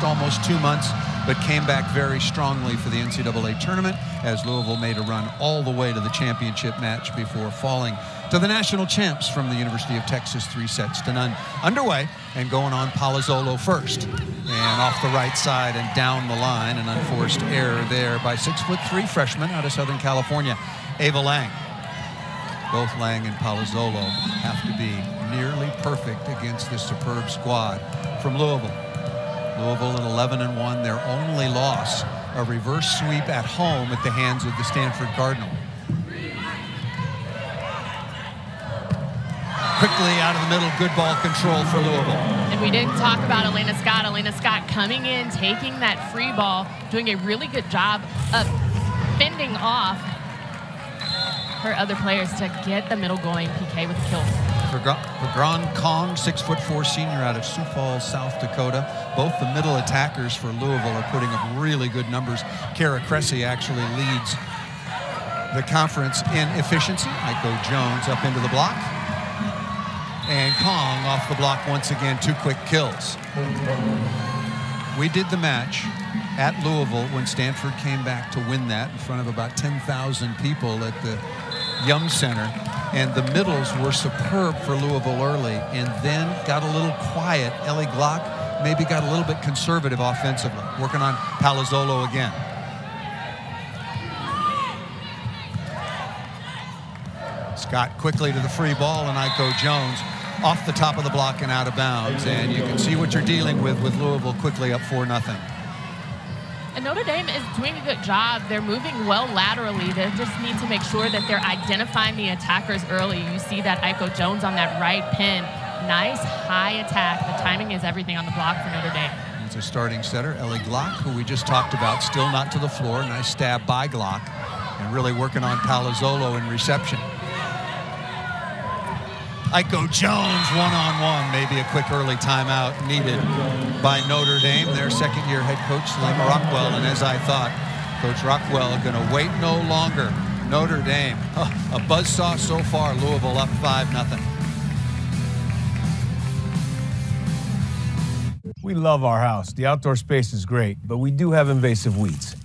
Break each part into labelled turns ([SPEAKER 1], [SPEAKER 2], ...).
[SPEAKER 1] almost 2 months, but came back very strongly for the NCAA tournament as Louisville made a run all the way to the championship match before falling to the national champs from the University of Texas 3-0. Underway and going on Palazzolo first. And off the right side and down the line, an unforced error there by 6'3" freshman out of Southern California, Ava Lang. Both Lang and Palazzolo have to be nearly perfect against this superb squad from Louisville. Louisville at 11-1, their only loss, a reverse sweep at home at the hands of the Stanford Cardinal. Quickly out of the middle, good ball control for Louisville.
[SPEAKER 2] And we didn't talk about Elena Scott. Elena Scott coming in, taking that free ball, doing a really good job of fending off her other players to get the middle going. PK with the kill.
[SPEAKER 1] Pagran Kong, 6'4" senior out of Sioux Falls, South Dakota. Both the middle attackers for Louisville are putting up really good numbers. Kara Cressy actually leads the conference in efficiency. Aiko Jones up into the block. And Kong off the block once again, 2 quick kills. We did the match at Louisville when Stanford came back to win that in front of about 10,000 people at the Yum Center. And the middles were superb for Louisville early and then got a little quiet. Ellie Glock maybe got a little bit conservative offensively, working on Palazzolo again. Scott quickly to the free ball, and Aiko Jones off the top of the block and out of bounds. And you can see what you're dealing with Louisville quickly up 4-0.
[SPEAKER 2] And Notre Dame is doing a good job. They're moving well laterally. They just need to make sure that they're identifying the attackers early. You see that Aiko Jones on that right pin. Nice high attack. The timing is everything on the block for Notre Dame.
[SPEAKER 1] It's a starting setter, Ellie Glock, who we just talked about, still not to the floor. Nice stab by Glock, and really working on Palazzolo in reception. Aiko Jones one-on-one, maybe a quick early timeout needed by Notre Dame, their second-year head coach, Lema Rockwell. And as I thought, Coach Rockwell going to wait no longer. Notre Dame, a buzzsaw so far, Louisville up 5-0.
[SPEAKER 3] We love our house. The outdoor space is great, but we do have invasive weeds.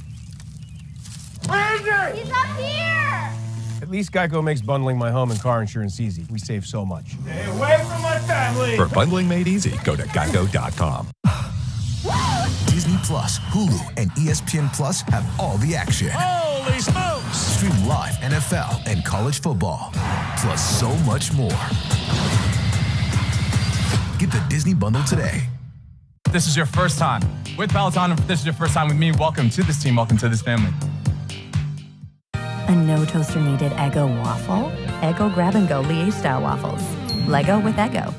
[SPEAKER 4] Ranger! He's up here!
[SPEAKER 3] At least Geico makes bundling my home and car insurance easy. We save so much.
[SPEAKER 4] Stay away from my family!
[SPEAKER 5] For bundling made easy, go to geico.com.
[SPEAKER 6] Disney Plus, Hulu, and ESPN Plus have all the action.
[SPEAKER 4] Holy smokes!
[SPEAKER 6] Stream live NFL and college football, plus so much more. Get the Disney bundle today.
[SPEAKER 7] This is your first time with Peloton. If this is your first time with me, welcome to this team. Welcome to this family.
[SPEAKER 8] A no toaster needed Eggo waffle? Eggo grab and go Liège style waffles. Lego with Eggo.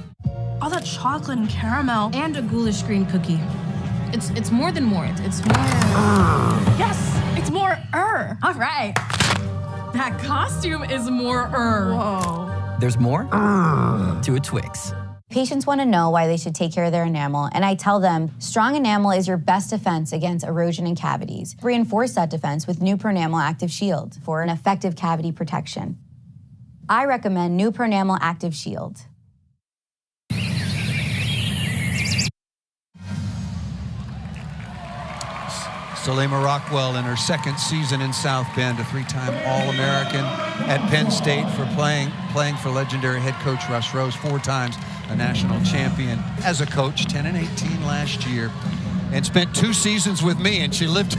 [SPEAKER 9] All that chocolate and caramel and a ghoulish green cookie. It's more than more. It's more. Yes, it's more. All right. That costume is more.
[SPEAKER 10] Whoa. There's more to a Twix.
[SPEAKER 11] Patients want to know why they should take care of their enamel, and I tell them strong enamel is your best defense against erosion and cavities. Reinforce that defense with New Enamel Active Shield for an effective cavity protection. I recommend New Enamel Active Shield.
[SPEAKER 1] Salima Rockwell in her second season in South Bend, a 3-time All-American at Penn State for playing for legendary head coach Russ Rose, 4 times a national champion as a coach, 10-18 last year, and spent 2 seasons with me, and she lived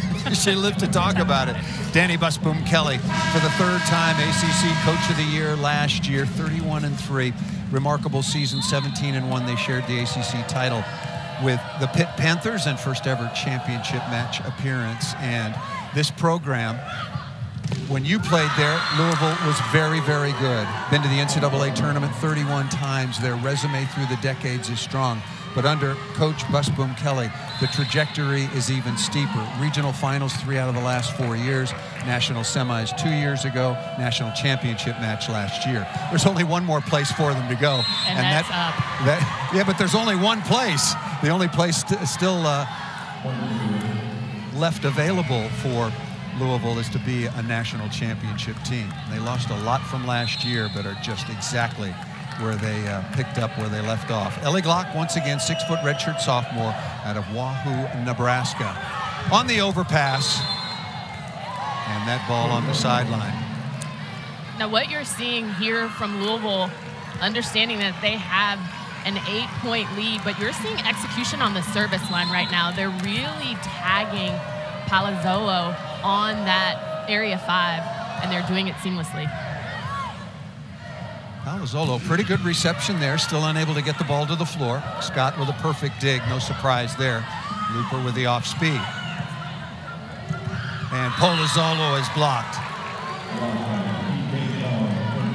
[SPEAKER 1] to talk about it. Danny Busboom Kelly for the 3rd time ACC Coach of the Year last year, 31-3, remarkable season, 17-1. They shared the ACC title with the Pitt Panthers and first ever championship match appearance. And this program, when you played there, Louisville was very, very good. Been to the NCAA tournament 31 times. Their resume through the decades is strong. But under Coach Busboom Kelly, the trajectory is even steeper. Regional finals 3 out of the last 4 years. National semis 2 years ago. National championship match last year. There's only one more place for them to go.
[SPEAKER 2] And that's up.
[SPEAKER 1] Yeah, but there's only one place. The only place still left available for Louisville is to be a national championship team. They lost a lot from last year, but are just exactly where they picked up where they left off. Ellie Glock, once again, 6-foot redshirt sophomore out of Wahoo, Nebraska. On the overpass, and that ball on the sideline.
[SPEAKER 2] Now, what you're seeing here from Louisville, understanding that they have an 8-point lead, but you're seeing execution on the service line right now. They're really tagging Palazzolo on that area 5, and they're doing it seamlessly.
[SPEAKER 1] Palazzolo, pretty good reception there, still unable to get the ball to the floor. Scott with a perfect dig, no surprise there. Looper with the off speed. And Palazzolo is blocked.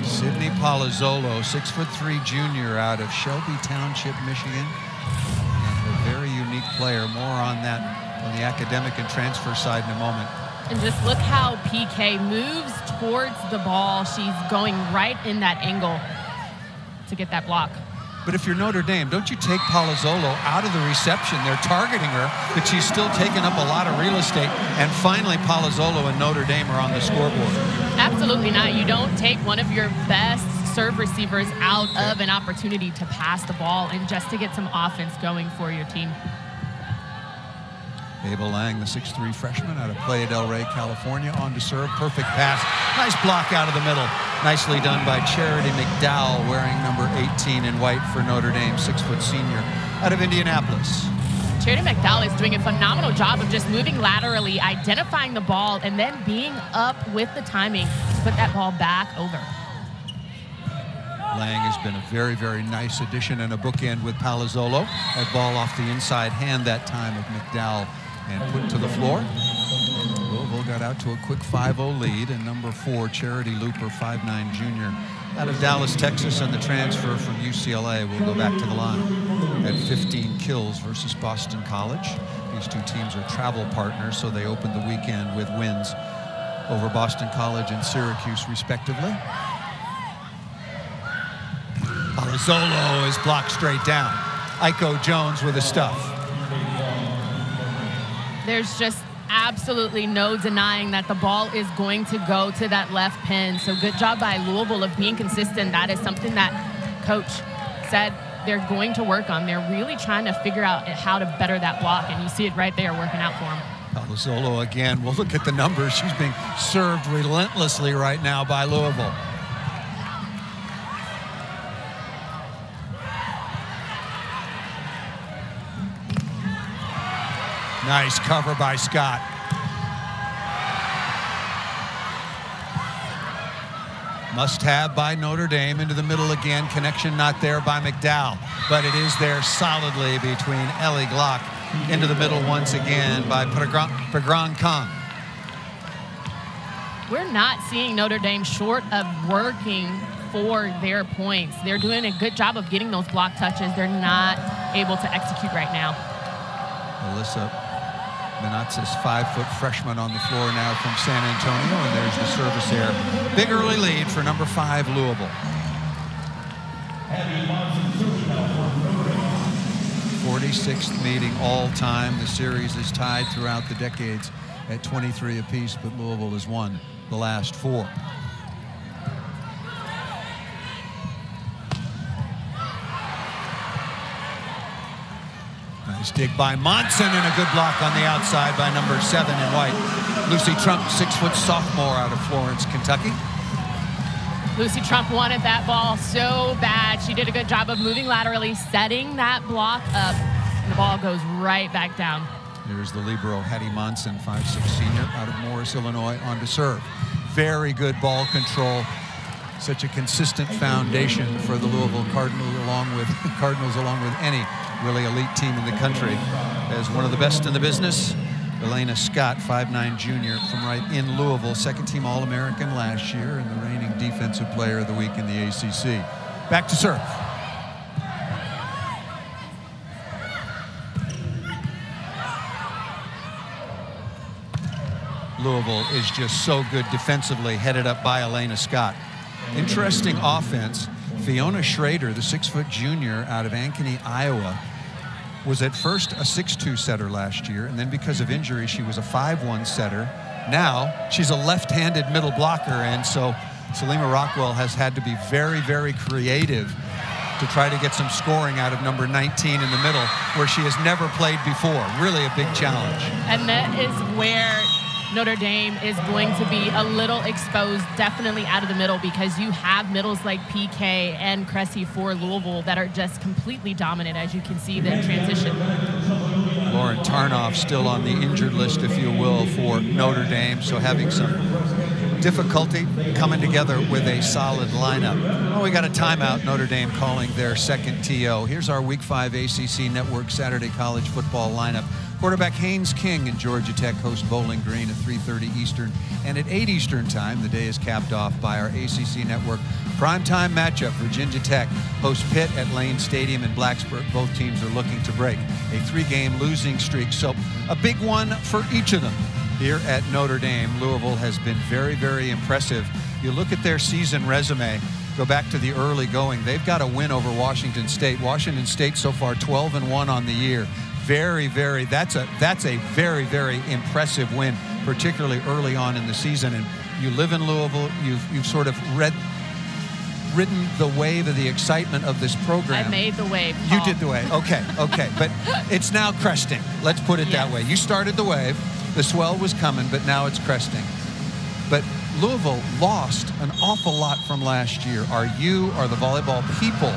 [SPEAKER 1] Sydney Palazzolo, 6'3" junior out of Shelby Township, Michigan. And a very unique player. More on that on the academic and transfer side in a moment.
[SPEAKER 2] And just look how PK moves towards the ball. She's going right in that angle to get that block.
[SPEAKER 1] But if you're Notre Dame, don't you take Palazzolo out of the reception? They're targeting her, but she's still taking up a lot of real estate. And finally, Palazzolo and Notre Dame are on the scoreboard.
[SPEAKER 2] Absolutely not. You don't take one of your best serve receivers out of an opportunity to pass the ball and just to get some offense going for your team.
[SPEAKER 1] Abel Lang, the 6'3" freshman out of Playa del Rey, California, on to serve. Perfect pass. Nice block out of the middle. Nicely done by Charity McDowell, wearing number 18 in white for Notre Dame, 6-foot senior out of Indianapolis.
[SPEAKER 2] Charity McDowell is doing a phenomenal job of just moving laterally, identifying the ball, and then being up with the timing to put that ball back over.
[SPEAKER 1] Lang has been a very, very nice addition and a bookend with Palazzolo. That ball off the inside hand that time of McDowell and put to the floor. Louisville got out to a quick 5-0 lead, and number 4, Charity Looper, 5'9" junior out of Dallas, Texas, and the transfer from UCLA will go back to the line at 15 kills versus Boston College. These two teams are travel partners, so they opened the weekend with wins over Boston College and Syracuse, respectively. Palazzolo is blocked straight down. Iko Jones with a stuff.
[SPEAKER 2] There's just absolutely no denying that the ball is going to go to that left pin. So good job by Louisville of being consistent. That is something that Coach said they're going to work on. They're really trying to figure out how to better that block, and you see it right there working out for them.
[SPEAKER 1] Palazzolo again. We'll look at the numbers. She's being served relentlessly right now by Louisville. Nice cover by Scott. Must have by Notre Dame into the middle again. Connection not there by McDowell, but it is there solidly between Ellie Glock into the middle once again by Pagran Kang.
[SPEAKER 2] We're not seeing Notre Dame short of working for their points. They're doing a good job of getting those block touches. They're not able to execute right now.
[SPEAKER 1] Alyssa Menatzis, 5-foot freshman on the floor now from San Antonio, and there's the service there. Big early lead for number 5, Louisville. 46th meeting all time. The series is tied throughout the decades at 23 apiece, but Louisville has won the last 4. Nice dig by Monson and a good block on the outside by number 7 in white. Lucy Trump, 6-foot sophomore out of Florence, Kentucky.
[SPEAKER 2] Lucy Trump wanted that ball so bad. She did a good job of moving laterally, setting that block up, and the ball goes right back down.
[SPEAKER 1] Here's the libero, Hattie Monson, 5'6" senior out of Morris, Illinois, on to serve. Very good ball control. Such a consistent foundation for the Louisville Cardinals, along with any really elite team in the country. As one of the best in the business, Elena Scott, 5'9" junior from right in Louisville, second-team All-American last year and the reigning Defensive Player of the Week in the ACC. Back to serve. Louisville is just so good defensively, headed up by Elena Scott. Interesting offense. Fiona Schrader, the 6-foot junior out of Ankeny, Iowa, was at first a 6'2" setter last year, and then because of injury, she was a 5'1" setter. Now she's a left-handed middle blocker, and so Salima Rockwell has had to be very, very creative to try to get some scoring out of number 19 in the middle, where she has never played before. Really a big challenge.
[SPEAKER 2] And that is where Notre Dame is going to be a little exposed, definitely out of the middle, because you have middles like PK and Cressy for Louisville that are just completely dominant, as you can see the transition.
[SPEAKER 1] Lauren Tarnoff still on the injured list, if you will, for Notre Dame, so having some difficulty coming together with a solid lineup. Well, we got a timeout. Notre Dame calling their second TO. Here's our Week 5 ACC Network Saturday College Football lineup. Quarterback Haynes King and Georgia Tech host Bowling Green at 3:30 Eastern. And at 8 Eastern time, the day is capped off by our ACC Network primetime matchup. Virginia Tech hosts Pitt at Lane Stadium in Blacksburg. Both teams are looking to break a 3-game losing streak. So a big one for each of them. Here at Notre Dame, Louisville has been very, very impressive. You look at their season resume, go back to the early going. They've got a win over Washington State. Washington State so far 12-1 on the year. That's a very, very impressive win, particularly early on in the season. And you live in Louisville. You've sort of ridden the wave of the excitement of this program.
[SPEAKER 2] I made the wave, Paul.
[SPEAKER 1] You did the wave. Okay. But it's now cresting. Let's put it that way. You started the wave. The swell was coming, but now it's cresting. But Louisville lost an awful lot from last year. Are the volleyball people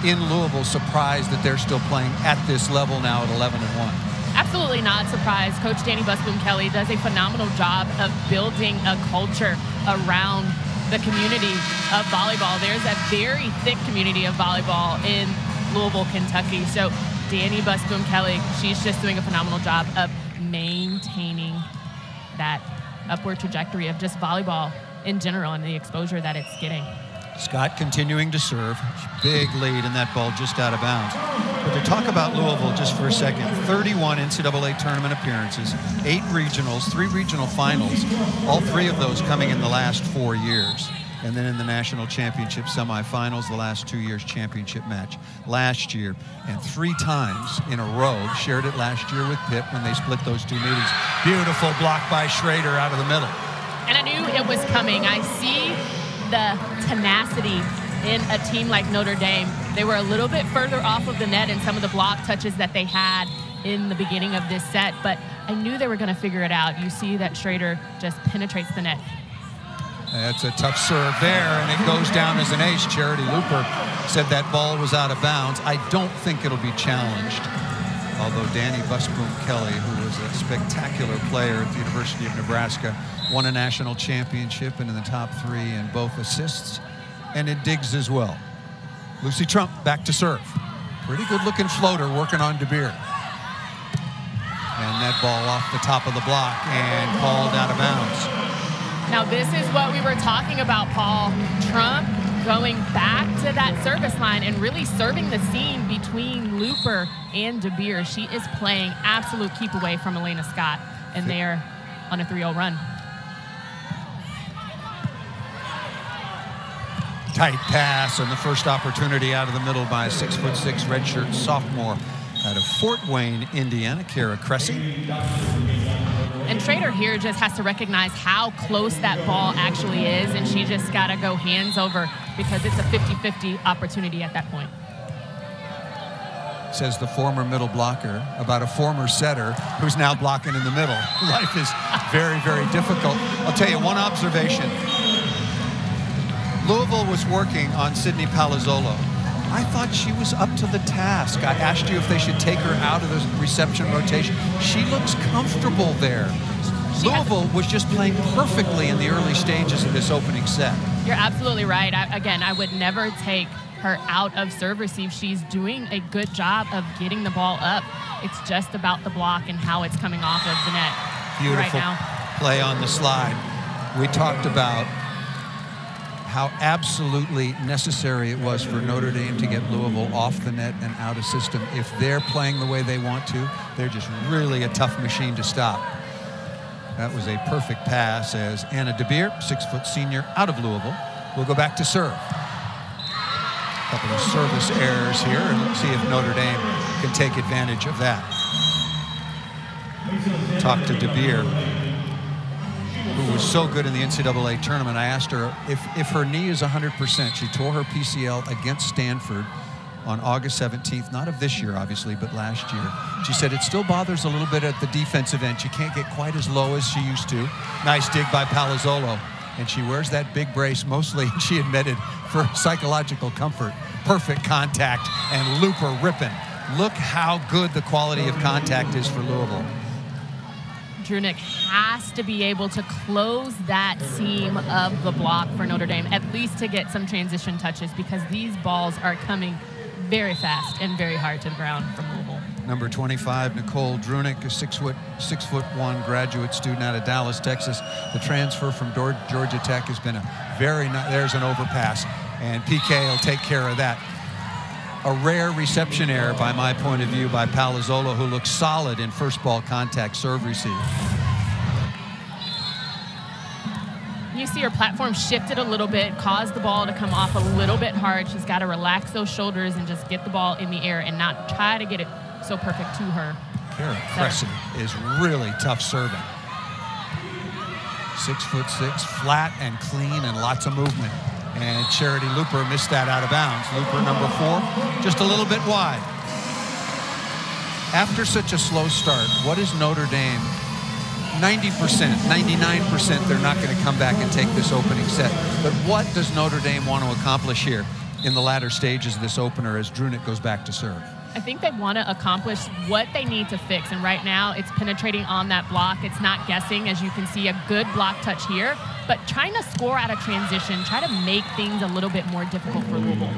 [SPEAKER 1] in Louisville surprised that they're still playing at this level now at 11-1?
[SPEAKER 2] Absolutely not surprised. Coach Danny Busboom-Kelly does a phenomenal job of building a culture around the community of volleyball. There's a very thick community of volleyball in Louisville, Kentucky. So Danny Busboom-Kelly, she's just doing a phenomenal job of maintaining that upward trajectory of just volleyball in general and the exposure that it's getting.
[SPEAKER 1] Scott continuing to serve. Big lead, and that ball just out of bounds. But to talk about Louisville just for a second, 31 NCAA tournament appearances, 8 regionals, 3 regional finals, all 3 of those coming in the last 4 years. And then in the national championship semifinals, the last 2 years championship match last year. And 3 times in a row, shared it last year with Pitt when they split those 2 meetings. Beautiful block by Schrader out of the middle.
[SPEAKER 2] And I knew it was coming. I see the tenacity in a team like Notre Dame. They were a little bit further off of the net in some of the block touches that they had in the beginning of this set, but I knew they were going to figure it out. You see that Schrader just penetrates the net.
[SPEAKER 1] That's a tough serve there, and it goes down as an ace. Charity Looper said that ball was out of bounds. I don't think it'll be challenged, although Danny Busboom-Kelly, who was a spectacular player at the University of Nebraska, won a national championship and in the top 3 in both assists and in digs as well. Lucy Trump back to serve. Pretty good looking floater working on De Beer. And that ball off the top of the block and called out of bounds.
[SPEAKER 2] Now this is what we were talking about, Paul. Trump going back to that service line and really serving the seam between Looper and De Beer. She is playing absolute keep away from Elena Scott, and they're on a 3-0 run.
[SPEAKER 1] Tight pass and the first opportunity out of the middle by a 6'6" redshirt sophomore out of Fort Wayne, Indiana, Kara Cressy.
[SPEAKER 2] And Schrader here just has to recognize how close that ball actually is, and she just got to go hands over because it's a 50-50 opportunity at that point.
[SPEAKER 1] Says the former middle blocker about a former setter who's now blocking in the middle. Life is very, very difficult. I'll tell you one observation. Louisville was working on Sydney Palazzolo. I thought she was up to the task. I asked you if they should take her out of the reception rotation. She looks comfortable there. Louisville was just playing perfectly in the early stages of this opening set.
[SPEAKER 2] You're absolutely right. I would never take her out of serve receive. She's doing a good job of getting the ball up. It's just about the block and how it's coming off of the net.
[SPEAKER 1] Beautiful
[SPEAKER 2] right now.
[SPEAKER 1] Play on the slide. We talked about how absolutely necessary it was for Notre Dame to get Louisville off the net and out of system. If they're playing the way they want to, they're just really a tough machine to stop. That was a perfect pass as Anna De Beer, 6-foot senior, out of Louisville, will go back to serve. A couple of service errors here, and let's see if Notre Dame can take advantage of that. Talk to De Beer, who was so good in the NCAA tournament. I asked her if her knee is 100%. She tore her PCL against Stanford on August 17th, not of this year, obviously, but last year. She said it still bothers a little bit at the defensive end. She can't get quite as low as she used to. Nice dig by Palazzolo. And she wears that big brace mostly, she admitted, for psychological comfort. Perfect contact and looper ripping. Look how good the quality of contact is for Louisville.
[SPEAKER 2] Drunick has to be able to close that seam of the block for Notre Dame, at least to get some transition touches, because these balls are coming very fast and very hard to the ground from Louisville.
[SPEAKER 1] Number 25, Nicole Drunick, a 6'1" graduate student out of Dallas, Texas. The transfer from Georgia Tech has been a very nice, there's an overpass, and PK will take care of that. A rare reception error, by my point of view, by Palazzolo, who looks solid in first ball contact serve receive.
[SPEAKER 2] You see her platform shifted a little bit, caused the ball to come off a little bit hard. She's got to relax those shoulders and just get the ball in the air and not try to get it so perfect to her.
[SPEAKER 1] Kara Crescent is really tough serving. 6'6", flat and clean and lots of movement. And Charity Looper missed that out of bounds. Looper number 4, just a little bit wide. After such a slow start, what is Notre Dame? 90%, 99%, they're not going to come back and take this opening set. But what does Notre Dame want to accomplish here in the latter stages of this opener as Drunick goes back to serve?
[SPEAKER 2] I think they want to accomplish what they need to fix. And right now, it's penetrating on that block. It's not guessing, as you can see, a good block touch here, but trying to score out of transition, try to make things a little bit more difficult for Louisville.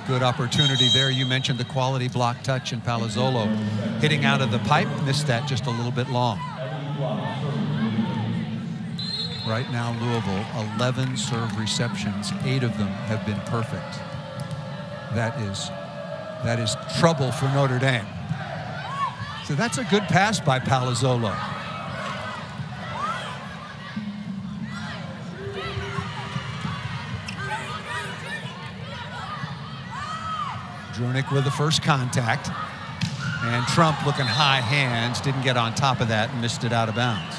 [SPEAKER 1] Good opportunity there. You mentioned the quality block touch, and Palazzolo hitting out of the pipe, missed that just a little bit long. Right now, Louisville, 11 serve receptions, 8 of them have been perfect. That is trouble for Notre Dame. So that's a good pass by Palazzolo. Drunick with the first contact. And Trump looking high hands, didn't get on top of that and missed it out of bounds.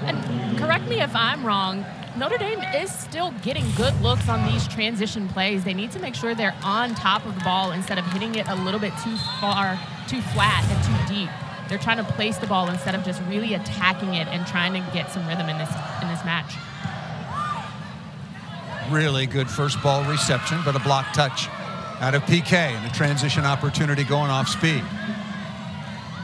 [SPEAKER 2] And correct me if I'm wrong, Notre Dame is still getting good looks on these transition plays. They need to make sure they're on top of the ball instead of hitting it a little bit too far, too flat, and too deep. They're trying to place the ball instead of just really attacking it and trying to get some rhythm in this match.
[SPEAKER 1] Really good first ball reception, but a block touch out of PK and a transition opportunity going off speed.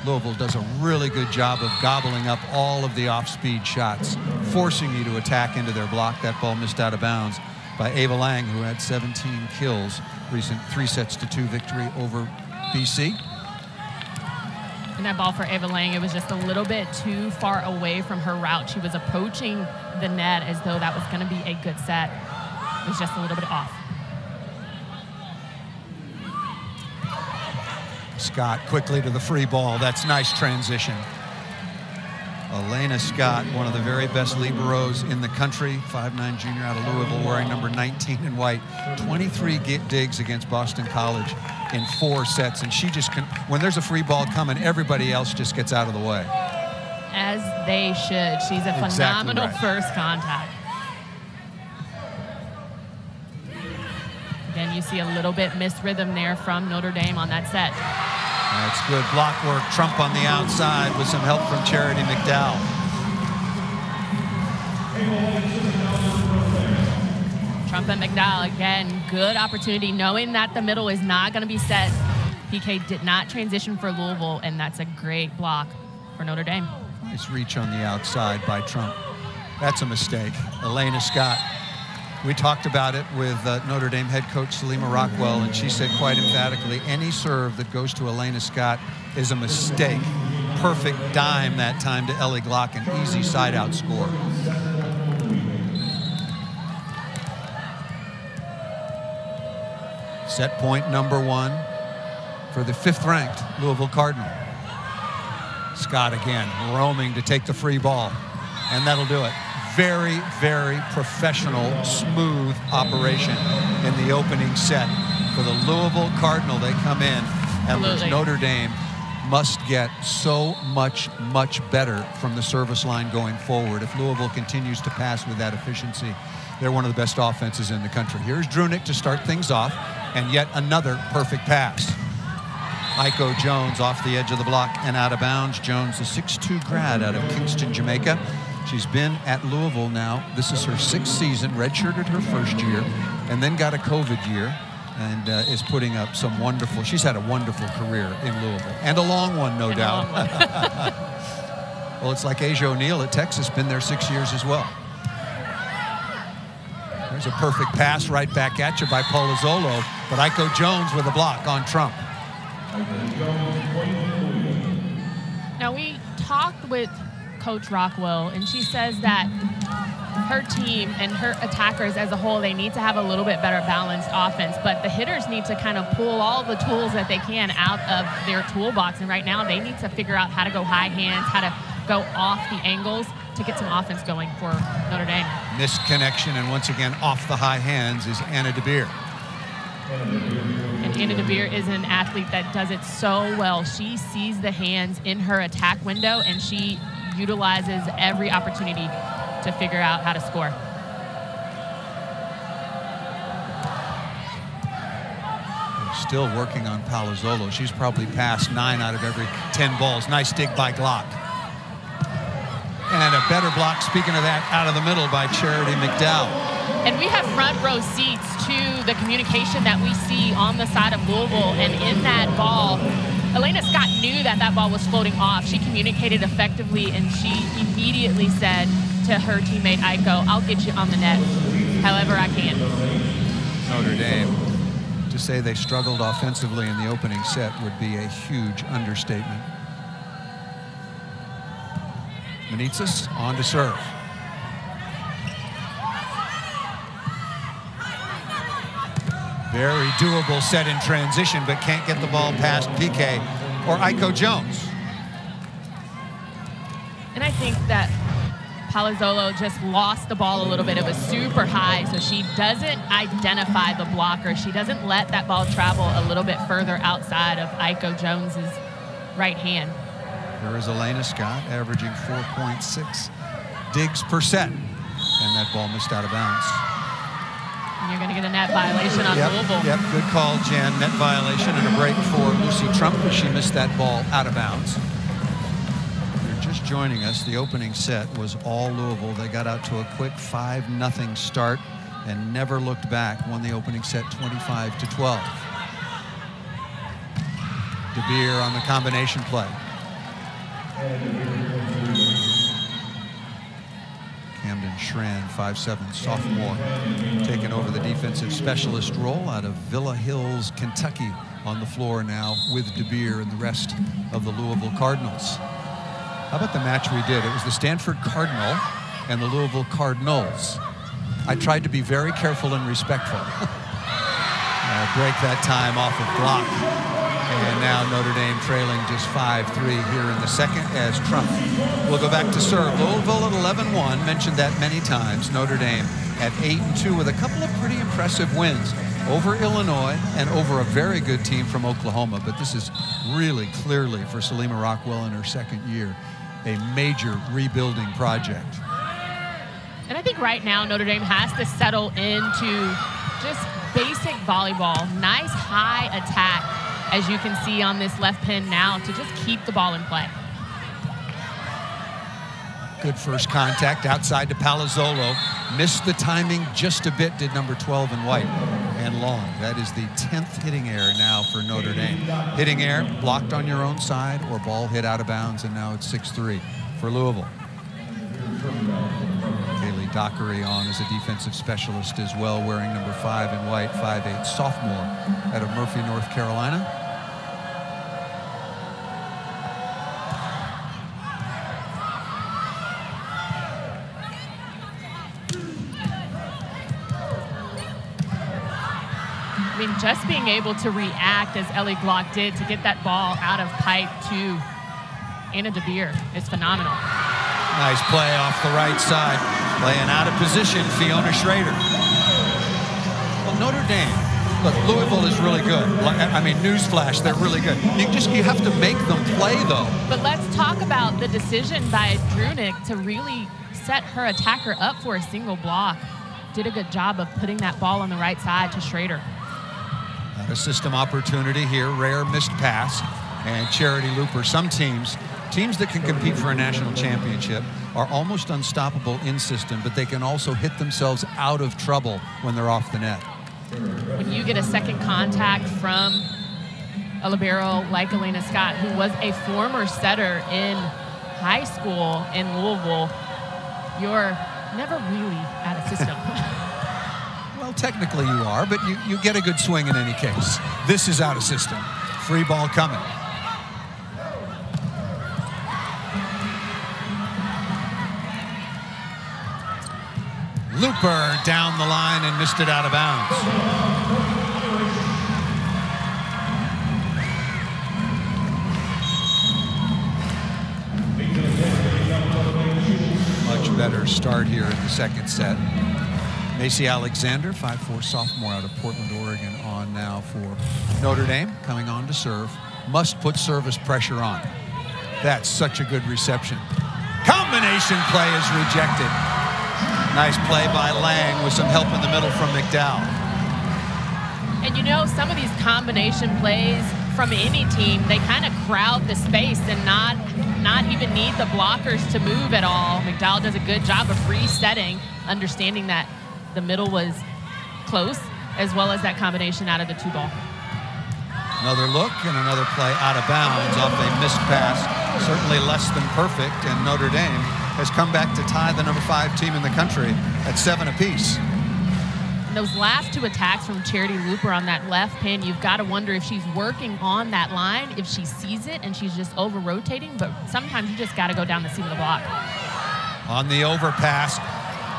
[SPEAKER 1] Louisville does a really good job of gobbling up all of the off-speed shots, forcing you to attack into their block. That ball missed out of bounds by Ava Lang, who had 17 kills, recent 3-2 victory over BC.
[SPEAKER 2] And that ball for Ava Lang, it was just a little bit too far away from her route. She was approaching the net as though that was going to be a good set. It was just a little bit off.
[SPEAKER 1] Scott quickly to the free ball. That's nice transition. Elena Scott, one of the very best liberos in the country, 5'9" junior out of Louisville, wearing number 19 in white. 23 digs against Boston College in 4 sets, and she just when there's a free ball coming, everybody else just gets out of the way.
[SPEAKER 2] As they should. She's a phenomenal first contact. Again, you see a little bit missed rhythm there from Notre Dame on that set.
[SPEAKER 1] That's good block work. Trump on the outside with some help from Charity McDowell.
[SPEAKER 2] Trump and McDowell, again, good opportunity, knowing that the middle is not going to be set. PK did not transition for Louisville, and that's a great block for Notre Dame.
[SPEAKER 1] Nice reach on the outside by Trump. That's a mistake. Elena Scott. We talked about it with Notre Dame head coach Salima Rockwell, and she said quite emphatically, any serve that goes to Elena Scott is a mistake. Perfect dime that time to Ellie Glock, an easy side-out score. Set point number 1 for the 5th-ranked Louisville Cardinal. Scott again, roaming to take the free ball, and that'll do it. Very, very professional, smooth operation in the opening set. For the Louisville Cardinal, they come in, and Notre Dame must get so much better from the service line going forward. If Louisville continues to pass with that efficiency, they're one of the best offenses in the country. Here's Drunick to start things off, And yet another perfect pass. Aiko Jones off the edge of the block and out of bounds. Jones, the 6'2" grad out of Kingston, Jamaica. She's been at Louisville now. This is her 6th season, redshirted her first year, and then got a COVID year, and is putting up some wonderful, she's had a wonderful career in Louisville. And a long one, no doubt. Well, it's like Asia O'Neal at Texas, been there 6 years as well. There's a perfect pass right back at you by Palazzolo, but Aiko Jones with a block on Trump.
[SPEAKER 2] Now, we talked with Coach Rockwell, and she says that her team and her attackers as a whole, they need to have a little bit better balanced offense, but the hitters need to kind of pull all the tools that they can out of their toolbox, and right now they need to figure out how to go high hands, how to go off the angles to get some offense going for Notre Dame.
[SPEAKER 1] Missed connection, and once again off the high hands is Anna DeBeer.
[SPEAKER 2] And Anna DeBeer is an athlete that does it so well. She sees the hands in her attack window, and she utilizes every opportunity to figure out how to score.
[SPEAKER 1] They're still working on Palazzolo. She's probably passed 9 out of every 10 balls. Nice dig by Glock. And a better block, speaking of that, out of the middle by Charity McDowell.
[SPEAKER 2] And we have front row seats to the communication that we see on the side of Louisville. And in that ball, Elena Scott knew that that ball was floating off. She communicated effectively, and she immediately said to her teammate Aiko, I'll get you on the net however I can.
[SPEAKER 1] Notre Dame, to say they struggled offensively in the opening set would be a huge understatement. Menezes on to serve. Very doable set in transition, but can't get the ball past PK or Aiko Jones.
[SPEAKER 2] And I think that Palazzolo just lost the ball a little bit. It was super high, so she doesn't identify the blocker. She doesn't let that ball travel a little bit further outside of Aiko Jones's right hand.
[SPEAKER 1] Here is Elena Scott averaging 4.6 digs per set. And that ball missed out of bounds.
[SPEAKER 2] And you're going to get a net violation on Louisville.
[SPEAKER 1] Yep, good call, Jen. Net violation and a break for Lucy Trump, but she missed that ball out of bounds. If you're just joining us, the opening set was all Louisville. They got out to a quick 5-0 start and never looked back. Won the opening set 25-12. DeBeer on the combination play. Camden Schran, 5'7", sophomore, taking over the defensive specialist role out of Villa Hills, Kentucky, on the floor now with DeBeer and the rest of the Louisville Cardinals. How about the match we did? It was the Stanford Cardinal and the Louisville Cardinals. I tried to be very careful and respectful. Break that time off of Glock. And now Notre Dame trailing just 5-3 here in the second as Trump will go back to serve. Louisville at 11-1, mentioned that many times. Notre Dame at 8-2 with a couple of pretty impressive wins over Illinois and over a very good team from Oklahoma. But this is really clearly, for Salima Rockwell in her second year, a major rebuilding project.
[SPEAKER 2] And I think right now Notre Dame has to settle into just basic volleyball. Nice high attack, as you can see on this left pin now, to just keep the ball in play.
[SPEAKER 1] Good first contact outside to Palazzolo. Missed the timing just a bit, did number 12 in white and long. That is the 10th hitting error now for Notre Dame. Hitting error, blocked on your own side, or ball hit out of bounds, and now it's 6-3 for Louisville. Kaylee Dockery on as a defensive specialist as well, wearing number 5 in white, 5'8", sophomore out of Murphy, North Carolina.
[SPEAKER 2] I mean, just being able to react as Ellie Glock did to get that ball out of pipe to Anna DeBeer is phenomenal.
[SPEAKER 1] Nice play off the right side. Playing out of position, Fiona Schrader. Well, Notre Dame, look, Louisville is really good. I mean, newsflash, they're really good. You have to make them play, though.
[SPEAKER 2] But let's talk about the decision by Drunick to really set her attacker up for a single block. Did a good job of putting that ball on the right side to Schrader.
[SPEAKER 1] A system opportunity here, rare missed pass, and Charity Looper. Some teams that can compete for a national championship are almost unstoppable in system, but they can also hit themselves out of trouble when they're off the net.
[SPEAKER 2] When you get a second contact from a libero like Elena Scott, who was a former setter in high school in Louisville, you're never really out of system.
[SPEAKER 1] Well, technically you are, but you get a good swing in any case. This is out of system. Free ball coming. Looper down the line and missed it out of bounds. Much better start here in the second set. Macy Alexander, 5'4" sophomore out of Portland, Oregon, on now for Notre Dame, coming on to serve. Must put service pressure on. That's such a good reception. Combination play is rejected. Nice play by Lang with some help in the middle from McDowell.
[SPEAKER 2] And you know, some of these combination plays from any team, they kind of crowd the space and not even need the blockers to move at all. McDowell does a good job of resetting, understanding that the middle was close, as well as that combination out of the 2-ball.
[SPEAKER 1] Another look and another play out of bounds off a missed pass. Certainly less than perfect, and Notre Dame has come back to tie the number 5 team in the country at 7 apiece.
[SPEAKER 2] Those last 2 attacks from Charity Looper on that left pin, you've got to wonder if she's working on that line, if she sees it and she's just over-rotating, but sometimes you just got to go down the seam of the block.
[SPEAKER 1] On the overpass,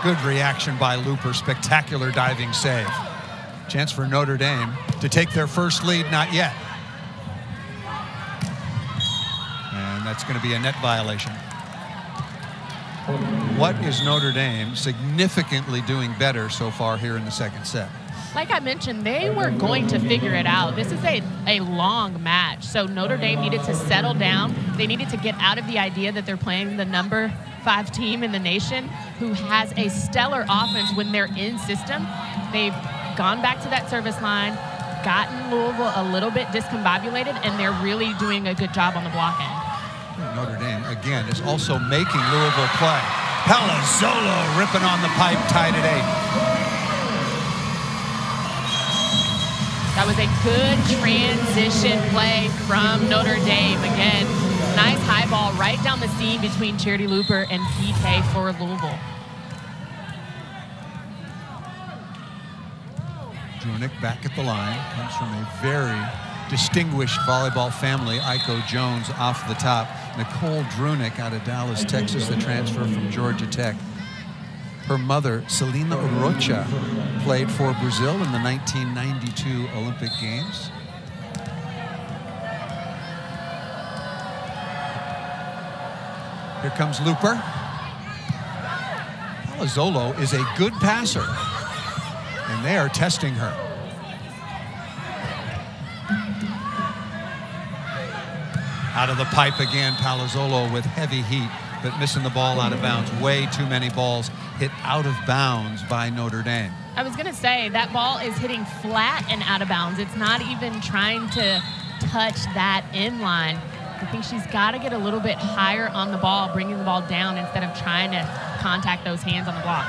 [SPEAKER 1] good reaction by Looper, spectacular diving save. Chance for Notre Dame to take their first lead, not yet. And that's going to be a net violation. What is Notre Dame significantly doing better so far here in the second set?
[SPEAKER 2] Like I mentioned, they were going to figure it out. This is a long match, so Notre Dame needed to settle down. They needed to get out of the idea that they're playing the number 5 team in the nation who has a stellar offense when they're in system. They've gone back to that service line, gotten Louisville a little bit discombobulated, and they're really doing a good job on the block end.
[SPEAKER 1] Notre Dame, again, is also making Louisville play. Palazzolo ripping on the pipe, tied at 8.
[SPEAKER 2] That was a good transition play from Notre Dame. Again, nice high ball right down the seam between Charity Looper and PK for Louisville.
[SPEAKER 1] Drunick back at the line, comes from a very distinguished volleyball family. Iko Jones off the top. Nicole Drunick out of Dallas, Texas, the transfer from Georgia Tech. Her mother, Celina Rocha, played for Brazil in the 1992 Olympic Games. Here comes Looper. Palazzolo is a good passer, and they are testing her. Out of the pipe again, Palazzolo with heavy heat, but missing the ball out of bounds. Way too many balls hit out of bounds by Notre Dame.
[SPEAKER 2] I was going to say, that ball is hitting flat and out of bounds. It's not even trying to touch that inline. I think she's got to get a little bit higher on the ball, bringing the ball down instead of trying to contact those hands on the block.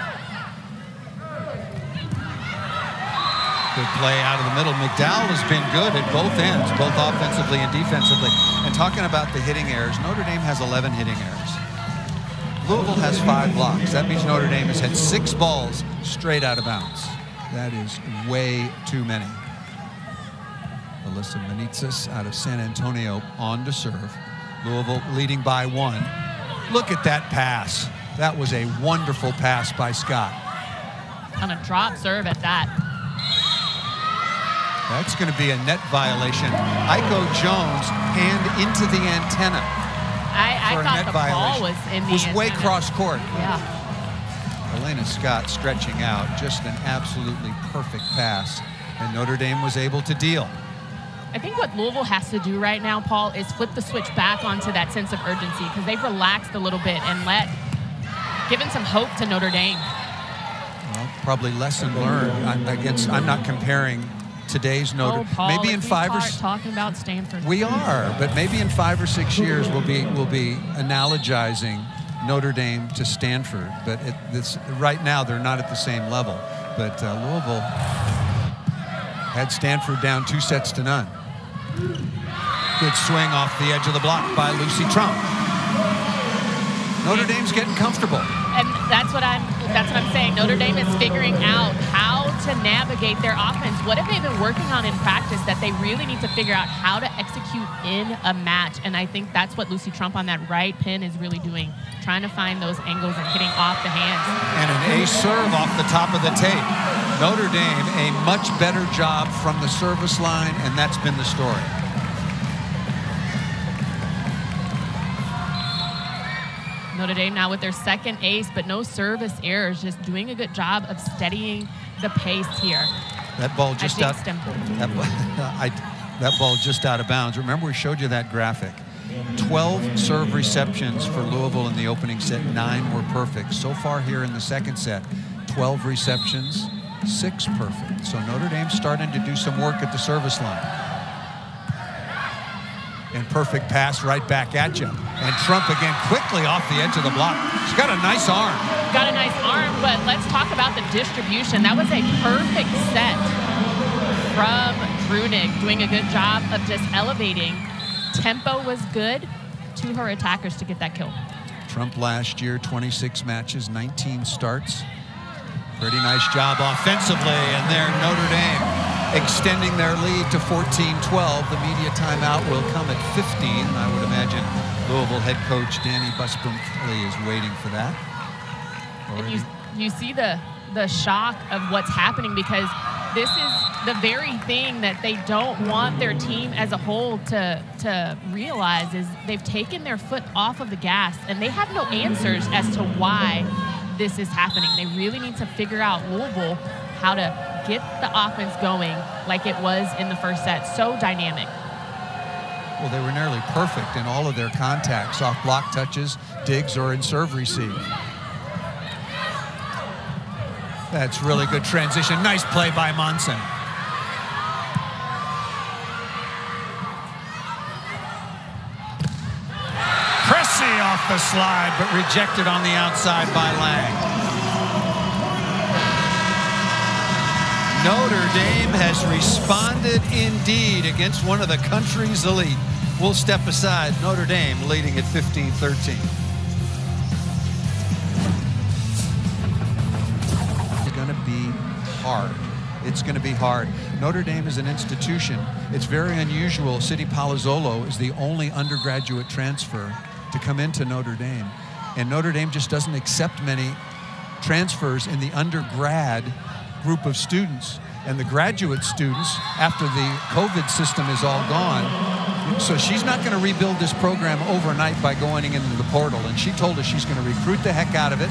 [SPEAKER 1] Good play out of the middle. McDowell has been good at both ends, both offensively and defensively. And talking about the hitting errors, Notre Dame has 11 hitting errors. Louisville has 5 blocks. That means Notre Dame has had 6 balls straight out of bounds. That is way too many. Alyssa Benitez out of San Antonio on to serve. Louisville leading by 1. Look at that pass. That was a wonderful pass by Scott.
[SPEAKER 2] On a drop serve at that.
[SPEAKER 1] That's going to be a net violation. Iko Jones hand into the antenna.
[SPEAKER 2] I thought the ball was in the antenna.
[SPEAKER 1] Way cross court.
[SPEAKER 2] Yeah.
[SPEAKER 1] Elena Scott stretching out. Just an absolutely perfect pass. And Notre Dame was able to deal.
[SPEAKER 2] I think what Louisville has to do right now, Paul, is flip the switch back onto that sense of urgency, because they've relaxed a little bit and given some hope to Notre Dame.
[SPEAKER 1] Well, probably lesson learned. I'm not comparing today's Notre Dame.
[SPEAKER 2] Paul,
[SPEAKER 1] Maybe in 5 or
[SPEAKER 2] talking about Stanford.
[SPEAKER 1] we are, but maybe in 5 or 6 years we'll be analogizing Notre Dame to Stanford. But right now they're not at the same level. But Louisville had Stanford down 2-0. Good swing off the edge of the block by Lucy Trump. Notre Dame's getting comfortable.
[SPEAKER 2] And that's what I'm saying. Notre Dame is figuring out how to navigate their offense. What have they been working on in practice that they really need to figure out how to execute in a match? And I think that's what Lucy Trump on that right pin is really doing, trying to find those angles and hitting off the hands.
[SPEAKER 1] And an ace serve off the top of the tape. Notre Dame, a much better job from the service line, and that's been the story.
[SPEAKER 2] Notre Dame now with their second ace, but no service errors, just doing a good job of steadying the pace here.
[SPEAKER 1] That ball just out. That ball just out of bounds. Remember, we showed you that graphic. 12 serve receptions for Louisville in the opening set. 9 were perfect. So far here in the second set, 12 receptions, 6 perfect. So Notre Dame's starting to do some work at the service line. And perfect pass right back at you. And Trump again quickly off the edge of the block. She's got a nice arm.
[SPEAKER 2] Got a nice arm, but let's talk about the distribution. That was a perfect set from Brunig, doing a good job of just elevating. Tempo was good to her attackers to get that kill.
[SPEAKER 1] Trump last year, 26 matches, 19 starts. Pretty nice job offensively, and there Notre Dame extending their lead to 14-12. The media timeout will come at 15. I would imagine Louisville head coach Danny Busbumley is waiting for that.
[SPEAKER 2] And you see the shock of what's happening, because this is the very thing that they don't want their team as a whole to realize is they've taken their foot off of the gas, and they have no answers as to why this is happening. They really need to figure out, Louisville, how to get the offense going like it was in the first set. So dynamic.
[SPEAKER 1] Well, they were nearly perfect in all of their contacts, off block touches, digs, or in serve receive. That's really good transition. Nice play by Monson. Cressy off the slide, but rejected on the outside by Lang. Notre Dame has responded indeed against one of the country's elite. We'll step aside. Notre Dame leading at 15-13. It's going to be hard. It's going to be hard. Notre Dame is an institution. It's very unusual. Sidney Palazzolo is the only undergraduate transfer to come into Notre Dame. And Notre Dame just doesn't accept many transfers in the undergrad group of students. And the graduate students, after the COVID system is all gone, so she's not going to rebuild this program overnight by going into the portal. And she told us she's going to recruit the heck out of it,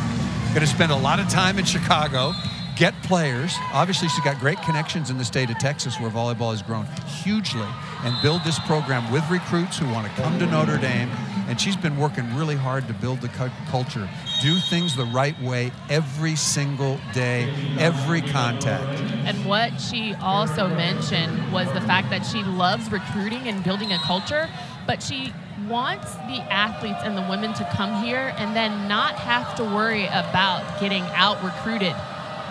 [SPEAKER 1] going to spend a lot of time in Chicago, get players. Obviously, she's got great connections in the state of Texas, where volleyball has grown hugely, and build this program with recruits who want to come to Notre Dame. And she's been working really hard to build the culture. Do things the right way every single day, every contact.
[SPEAKER 2] And what she also mentioned was the fact that she loves recruiting and building a culture, but she wants the athletes and the women to come here and then not have to worry about getting out-recruited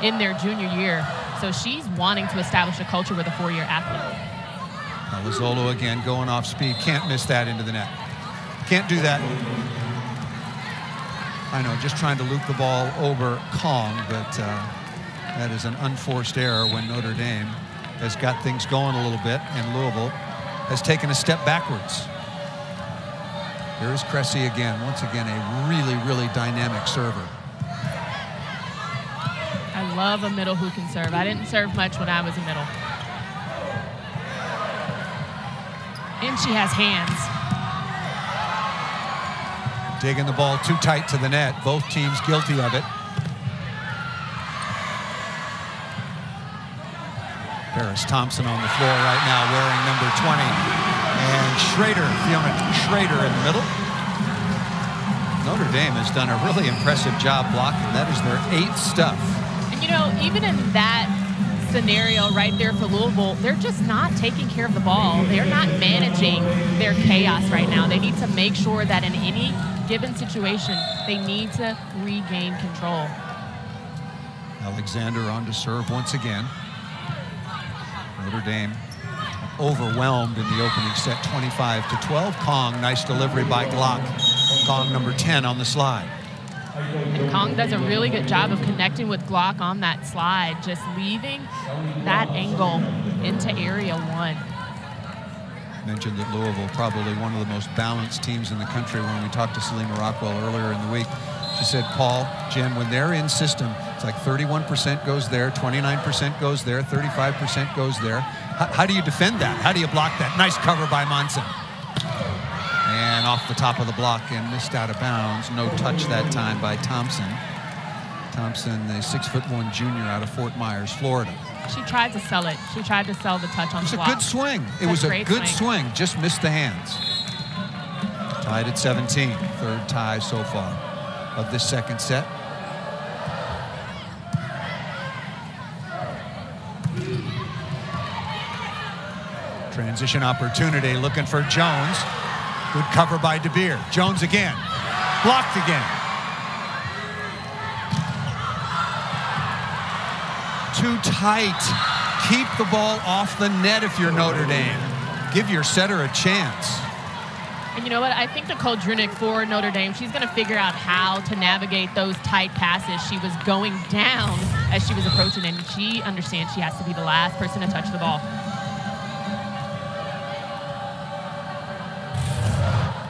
[SPEAKER 2] in their junior year. So she's wanting to establish a culture with a 4-year athlete.
[SPEAKER 1] Palazzolo again going off speed. Can't miss that into the net. Can't do that. I know, just trying to loop the ball over Kong, but that is an unforced error when Notre Dame has got things going a little bit, and Louisville has taken a step backwards. Here is Cressy again. Once again, a really, really dynamic server.
[SPEAKER 2] I love a middle who can serve. I didn't serve much when I was a middle. And she has hands.
[SPEAKER 1] Digging the ball too tight to the net. Both teams guilty of it. Paris Thompson on the floor right now wearing number 20. And Fiona Schrader in the middle. Notre Dame has done a really impressive job blocking. That is their 8th stuff.
[SPEAKER 2] And you know, even in that scenario right there for Louisville. They're just not taking care of the ball. They're not managing their chaos right now. They need to make sure that in any given situation, they need to regain control.
[SPEAKER 1] Alexander on to serve once again. Notre Dame overwhelmed in the opening set, 25-12. Kong, nice delivery by Glock. Kong, number 10 on the slide.
[SPEAKER 2] And Kong does a really good job of connecting with Glock on that slide, just leaving that angle into area 1.
[SPEAKER 1] Mentioned that Louisville, probably one of the most balanced teams in the country. When we talked to Salima Rockwell earlier in the week, she said, Paul, Jen, when they're in system, it's like 31% goes there, 29% goes there, 35% goes there. How do you defend that? How do you block that? Nice cover by Monson. And off the top of the block and missed out of bounds. No touch that time by Thompson. Thompson, the 6'1" junior out of Fort Myers, Florida.
[SPEAKER 2] She tried to sell it. She tried to sell the touch on the block.
[SPEAKER 1] It was a good swing. It was a good swing. Just missed the hands. Tied at 17. Third tie so far of this second set. Transition opportunity, looking for Jones. Good cover by DeBeer. Jones again. Blocked again. Too tight. Keep the ball off the net if you're Notre Dame. Give your setter a chance.
[SPEAKER 2] And you know what? I think Nicole Drunick for Notre Dame, she's going to figure out how to navigate those tight passes. She was going down as she was approaching, and she understands she has to be the last person to touch the ball.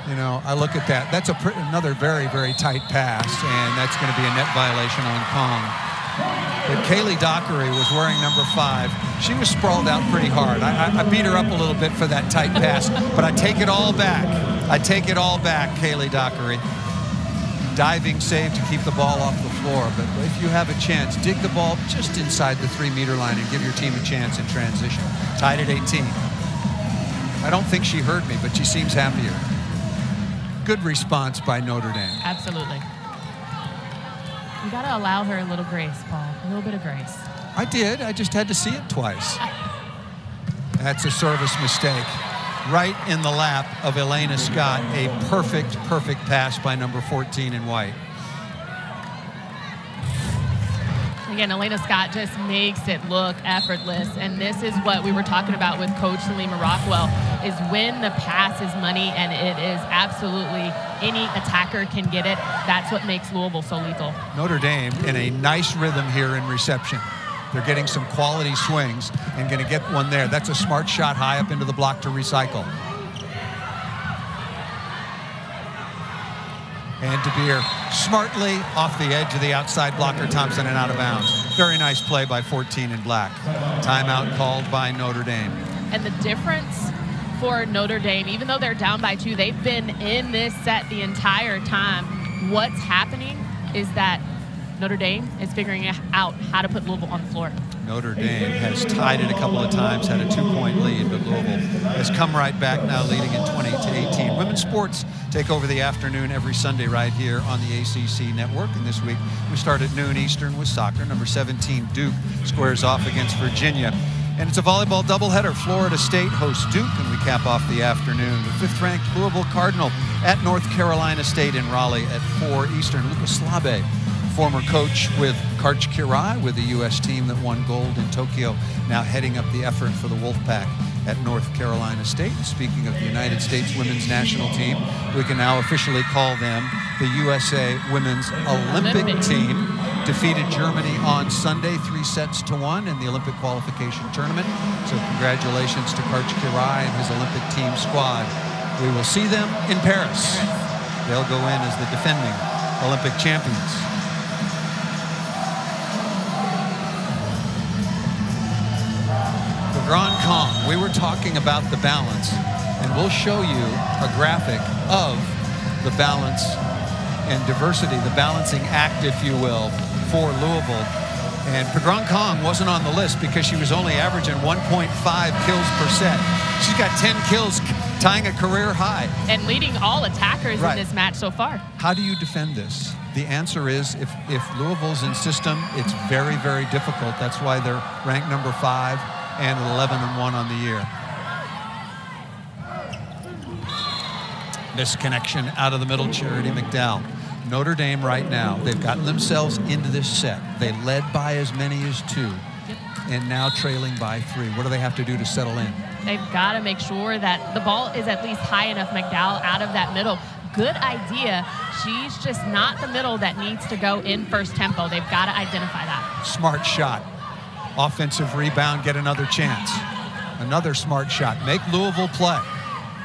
[SPEAKER 1] You know, I look at that. That's another very, very tight pass, and that's going to be a net violation on Kong. But Kaylee Dockery was wearing number 5. She was sprawled out pretty hard. I beat her up a little bit for that tight pass, but I take it all back. I take it all back, Kaylee Dockery. Diving save to keep the ball off the floor, but if you have a chance, dig the ball just inside the 3-meter line and give your team a chance in transition. Tied at 18. I don't think she heard me, but she seems happier. Good response by Notre Dame.
[SPEAKER 2] Absolutely. You got to allow her a little grace, Paul. A little bit of grace.
[SPEAKER 1] I did. I just had to see it twice. That's a service mistake. Right in the lap of Elena Scott. A perfect pass by number 14 in white.
[SPEAKER 2] Again, Elena Scott just makes it look effortless. And this is what we were talking about with Coach Salima Rockwell, is when the pass is money and it is absolutely any attacker can get it. That's what makes Louisville so lethal.
[SPEAKER 1] Notre Dame in a nice rhythm here in reception. They're getting some quality swings and going to get one there. That's a smart shot high up into the block to recycle. And DeBeer smartly off the edge of the outside blocker, Thompson, and out of bounds. Very nice play by 14 in black. Timeout called by Notre Dame.
[SPEAKER 2] And the difference for Notre Dame, even though they're down by 2, they've been in this set the entire time. What's happening is that Notre Dame is figuring out how to put Louisville on the floor.
[SPEAKER 1] Notre Dame has tied it a couple of times, had a 2-point lead, but Louisville has come right back now, leading at 20-18. Women's sports take over the afternoon every Sunday right here on the ACC network. And this week we start at noon Eastern with soccer. Number 17, Duke, squares off against Virginia. And it's a volleyball doubleheader. Florida State hosts Duke, and we cap off the afternoon with 5th-ranked Louisville Cardinal at North Carolina State in Raleigh at 4 Eastern. Lucas Slabe, former coach with Karch Kirai with the U.S. team that won gold in Tokyo, now heading up the effort for the Wolfpack at North Carolina State. Speaking of the United States women's national team, we can now officially call them the USA Women's Olympic Team. Defeated Germany on Sunday 3-1 in the Olympic qualification tournament. So congratulations to Karch Kirai and his Olympic team squad. We will see them in Paris. They'll go in as the defending Olympic champions. Grand Kong, we were talking about the balance, and we'll show you a graphic of the balance and diversity, the balancing act, if you will, for Louisville. And Grand Kong wasn't on the list because she was only averaging 1.5 kills per set. She's got 10 kills tying a career high.
[SPEAKER 2] And leading all attackers
[SPEAKER 1] Right.
[SPEAKER 2] in this match so far.
[SPEAKER 1] How do you defend this? The answer is if Louisville's in system, it's very, very difficult. That's why they're ranked number 5 and 11-1 on the year. Misconnection out of the middle, Charity McDowell. Notre Dame right now, they've gotten themselves into this set. They led by as many as 2 and now trailing by 3. What do they have to do to settle in?
[SPEAKER 2] They've got to make sure that the ball is at least high enough. McDowell out of that middle. Good idea. She's just not the middle that needs to go in first tempo. They've got to identify that.
[SPEAKER 1] Smart shot. Offensive rebound, get another chance. Another smart shot. Make Louisville play.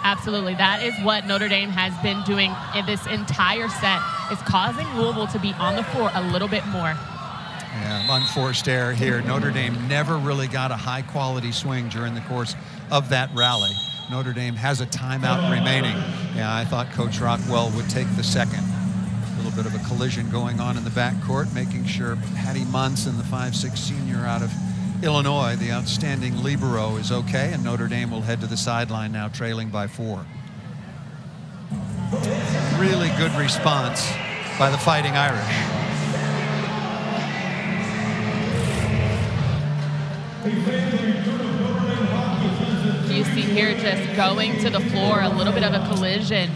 [SPEAKER 2] Absolutely. That is what Notre Dame has been doing in this entire set. It's causing Louisville to be on the floor a little bit more.
[SPEAKER 1] Yeah, unforced error here. Notre Dame never really got a high-quality swing during the course of that rally. Notre Dame has a timeout remaining. Yeah, I thought Coach Rockwell would take the second. A little bit of a collision going on in the backcourt, making sure Hattie Munson, the 5'6" senior out of Illinois, the outstanding libero, is okay, and Notre Dame will head to the sideline now, trailing by 4. Really good response by the Fighting Irish.
[SPEAKER 2] You see here just going to the floor, a little bit of a collision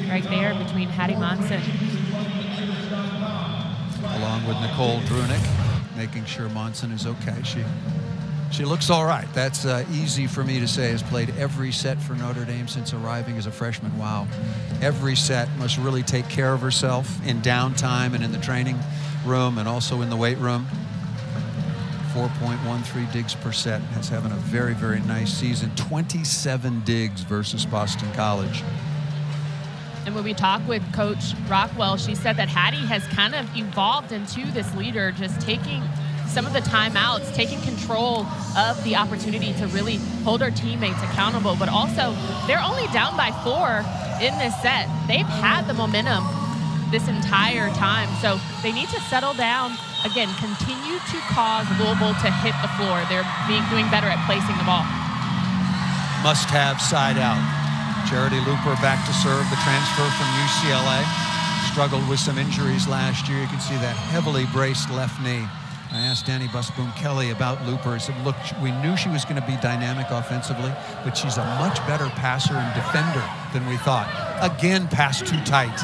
[SPEAKER 2] right there between Hattie Monson.
[SPEAKER 1] Along with Nicole Drunick, making sure Monson is okay. She looks all right. That's easy for me to say. Has played every set for Notre Dame since arriving as a freshman. Wow. Every set, must really take care of herself in downtime and in the training room and also in the weight room. 4.13 digs per set. Has having a very, very nice season. 27 digs versus Boston College.
[SPEAKER 2] And when we talked with Coach Rockwell, she said that Hattie has kind of evolved into this leader, just taking some of the timeouts, taking control of the opportunity to really hold her teammates accountable. But also, they're only down by 4 in this set. They've had the momentum this entire time. So they need to settle down. Again, continue to cause Louisville to hit the floor. They're doing better at placing the ball.
[SPEAKER 1] Must have side out. Charity Looper back to serve, the transfer from UCLA. Struggled with some injuries last year. You can see that heavily braced left knee. I asked Danny Busboom-Kelly about Looper. He said, look, we knew she was going to be dynamic offensively, but she's a much better passer and defender than we thought. Again, pass too tight.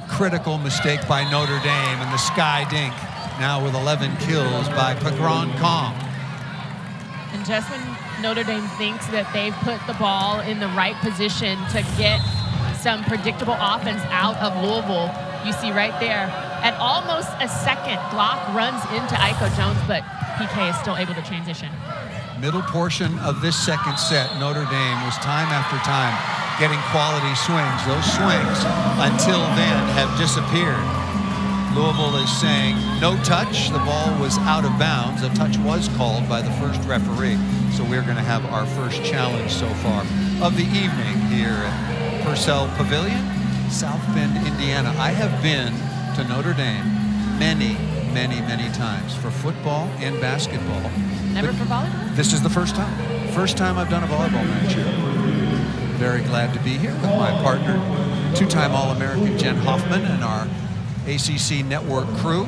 [SPEAKER 1] Critical mistake by Notre Dame, and the Sky Dink now with 11 kills by Pagron Kong.
[SPEAKER 2] And just when Notre Dame thinks that they've put the ball in the right position to get some predictable offense out of Louisville, you see right there, at almost a second, Glock runs into Aiko Jones, but PK is still able to transition.
[SPEAKER 1] Middle portion of this second set, Notre Dame was time after time getting quality swings. Those swings, until then, have disappeared. Louisville is saying no touch. The ball was out of bounds. A touch was called by the first referee. So we're going to have our first challenge so far of the evening here at Purcell Pavilion, South Bend, Indiana. I have been to Notre Dame many, many, many times for football and basketball.
[SPEAKER 2] Never for volleyball?
[SPEAKER 1] This is the first time. First time I've done a volleyball match here. Very glad to be here with my partner, two-time All-American Jen Hoffman, and our ACC Network crew.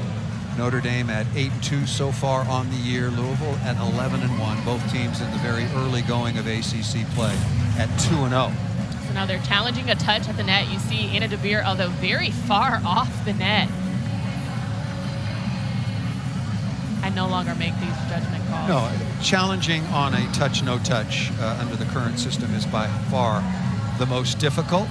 [SPEAKER 1] Notre Dame at 8-2 so far on the year. Louisville at 11-1. Both teams in the very early going of ACC play at 2-0.
[SPEAKER 2] So now they're challenging a touch at the net. You see Anna DeVere, although very far off the net. I no longer make these judgment calls.
[SPEAKER 1] No, challenging on a touch, no touch under the current system is by far the most difficult.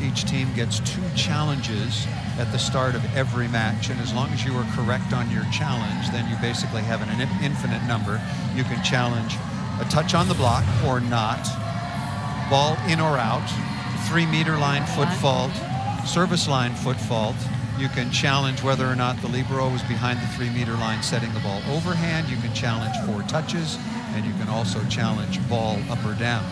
[SPEAKER 1] Each team gets 2 challenges at the start of every match, and as long as you are correct on your challenge, then you basically have an infinite number. You can challenge a touch on the block or not, ball in or out, 3-meter line foot fault, service line foot fault. You can challenge whether or not the libero was behind the 3-meter line setting the ball overhand. You can challenge 4 touches, and you can also challenge ball up or down.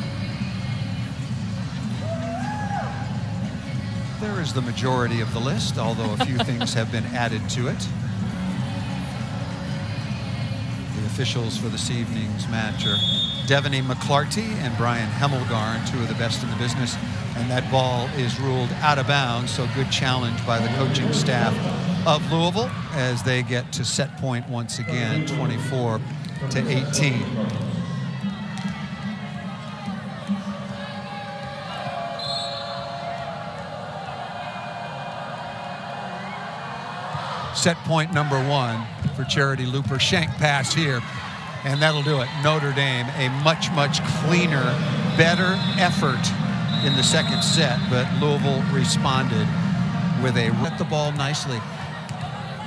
[SPEAKER 1] There is the majority of the list, although a few things have been added to it. The officials for this evening's match are Devaney McClarty and Brian Hemmelgarn, two of the best in the business. And that ball is ruled out of bounds, so good challenge by the coaching staff of Louisville as they get to set point once again, 24-18. Set point number 1 for Charity Looper. Shank pass here, and that'll do it. Notre Dame, a much, much cleaner, better effort in the second set, but Louisville responded with a hit the ball nicely.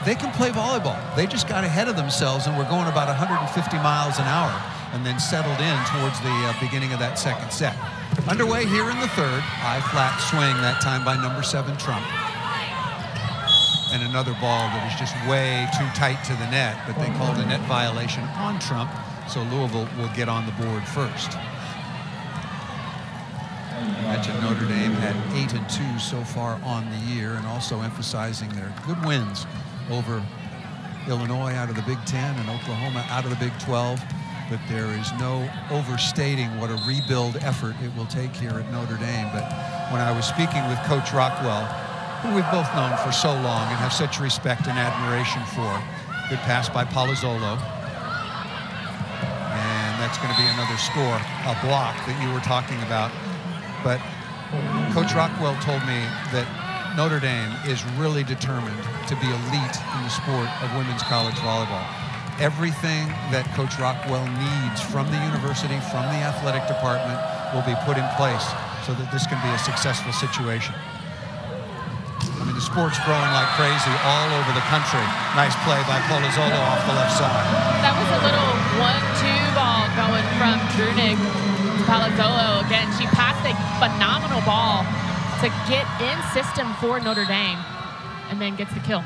[SPEAKER 1] They can play volleyball. They just got ahead of themselves and were going about 150 miles an hour and then settled in towards the beginning of that second set. Underway here in the third. High flat swing, that time by number 7 Trump. And another ball that is just way too tight to the net, but they called a net violation on Trump, so Louisville will get on the board first. I mentioned Notre Dame had 8-2 so far on the year, and also emphasizing their good wins over Illinois out of the Big Ten and Oklahoma out of the Big 12. But there is no overstating what a rebuild effort it will take here at Notre Dame. But when I was speaking with Coach Rockwell, who we've both known for so long and have such respect and admiration for, good pass by Palazzolo. And that's going to be another score, a block that you were talking about. But Coach Rockwell told me that Notre Dame is really determined to be elite in the sport of women's college volleyball. Everything that Coach Rockwell needs from the university, from the athletic department, will be put in place so that this can be a successful situation. I mean, the sport's growing like crazy all over the country. Nice play by Palazzolo off the left side.
[SPEAKER 2] That was a little 1-2 ball going from Drunick to Palazzolo. Again, she passed a phenomenal ball to get in system for Notre Dame and then gets the kill.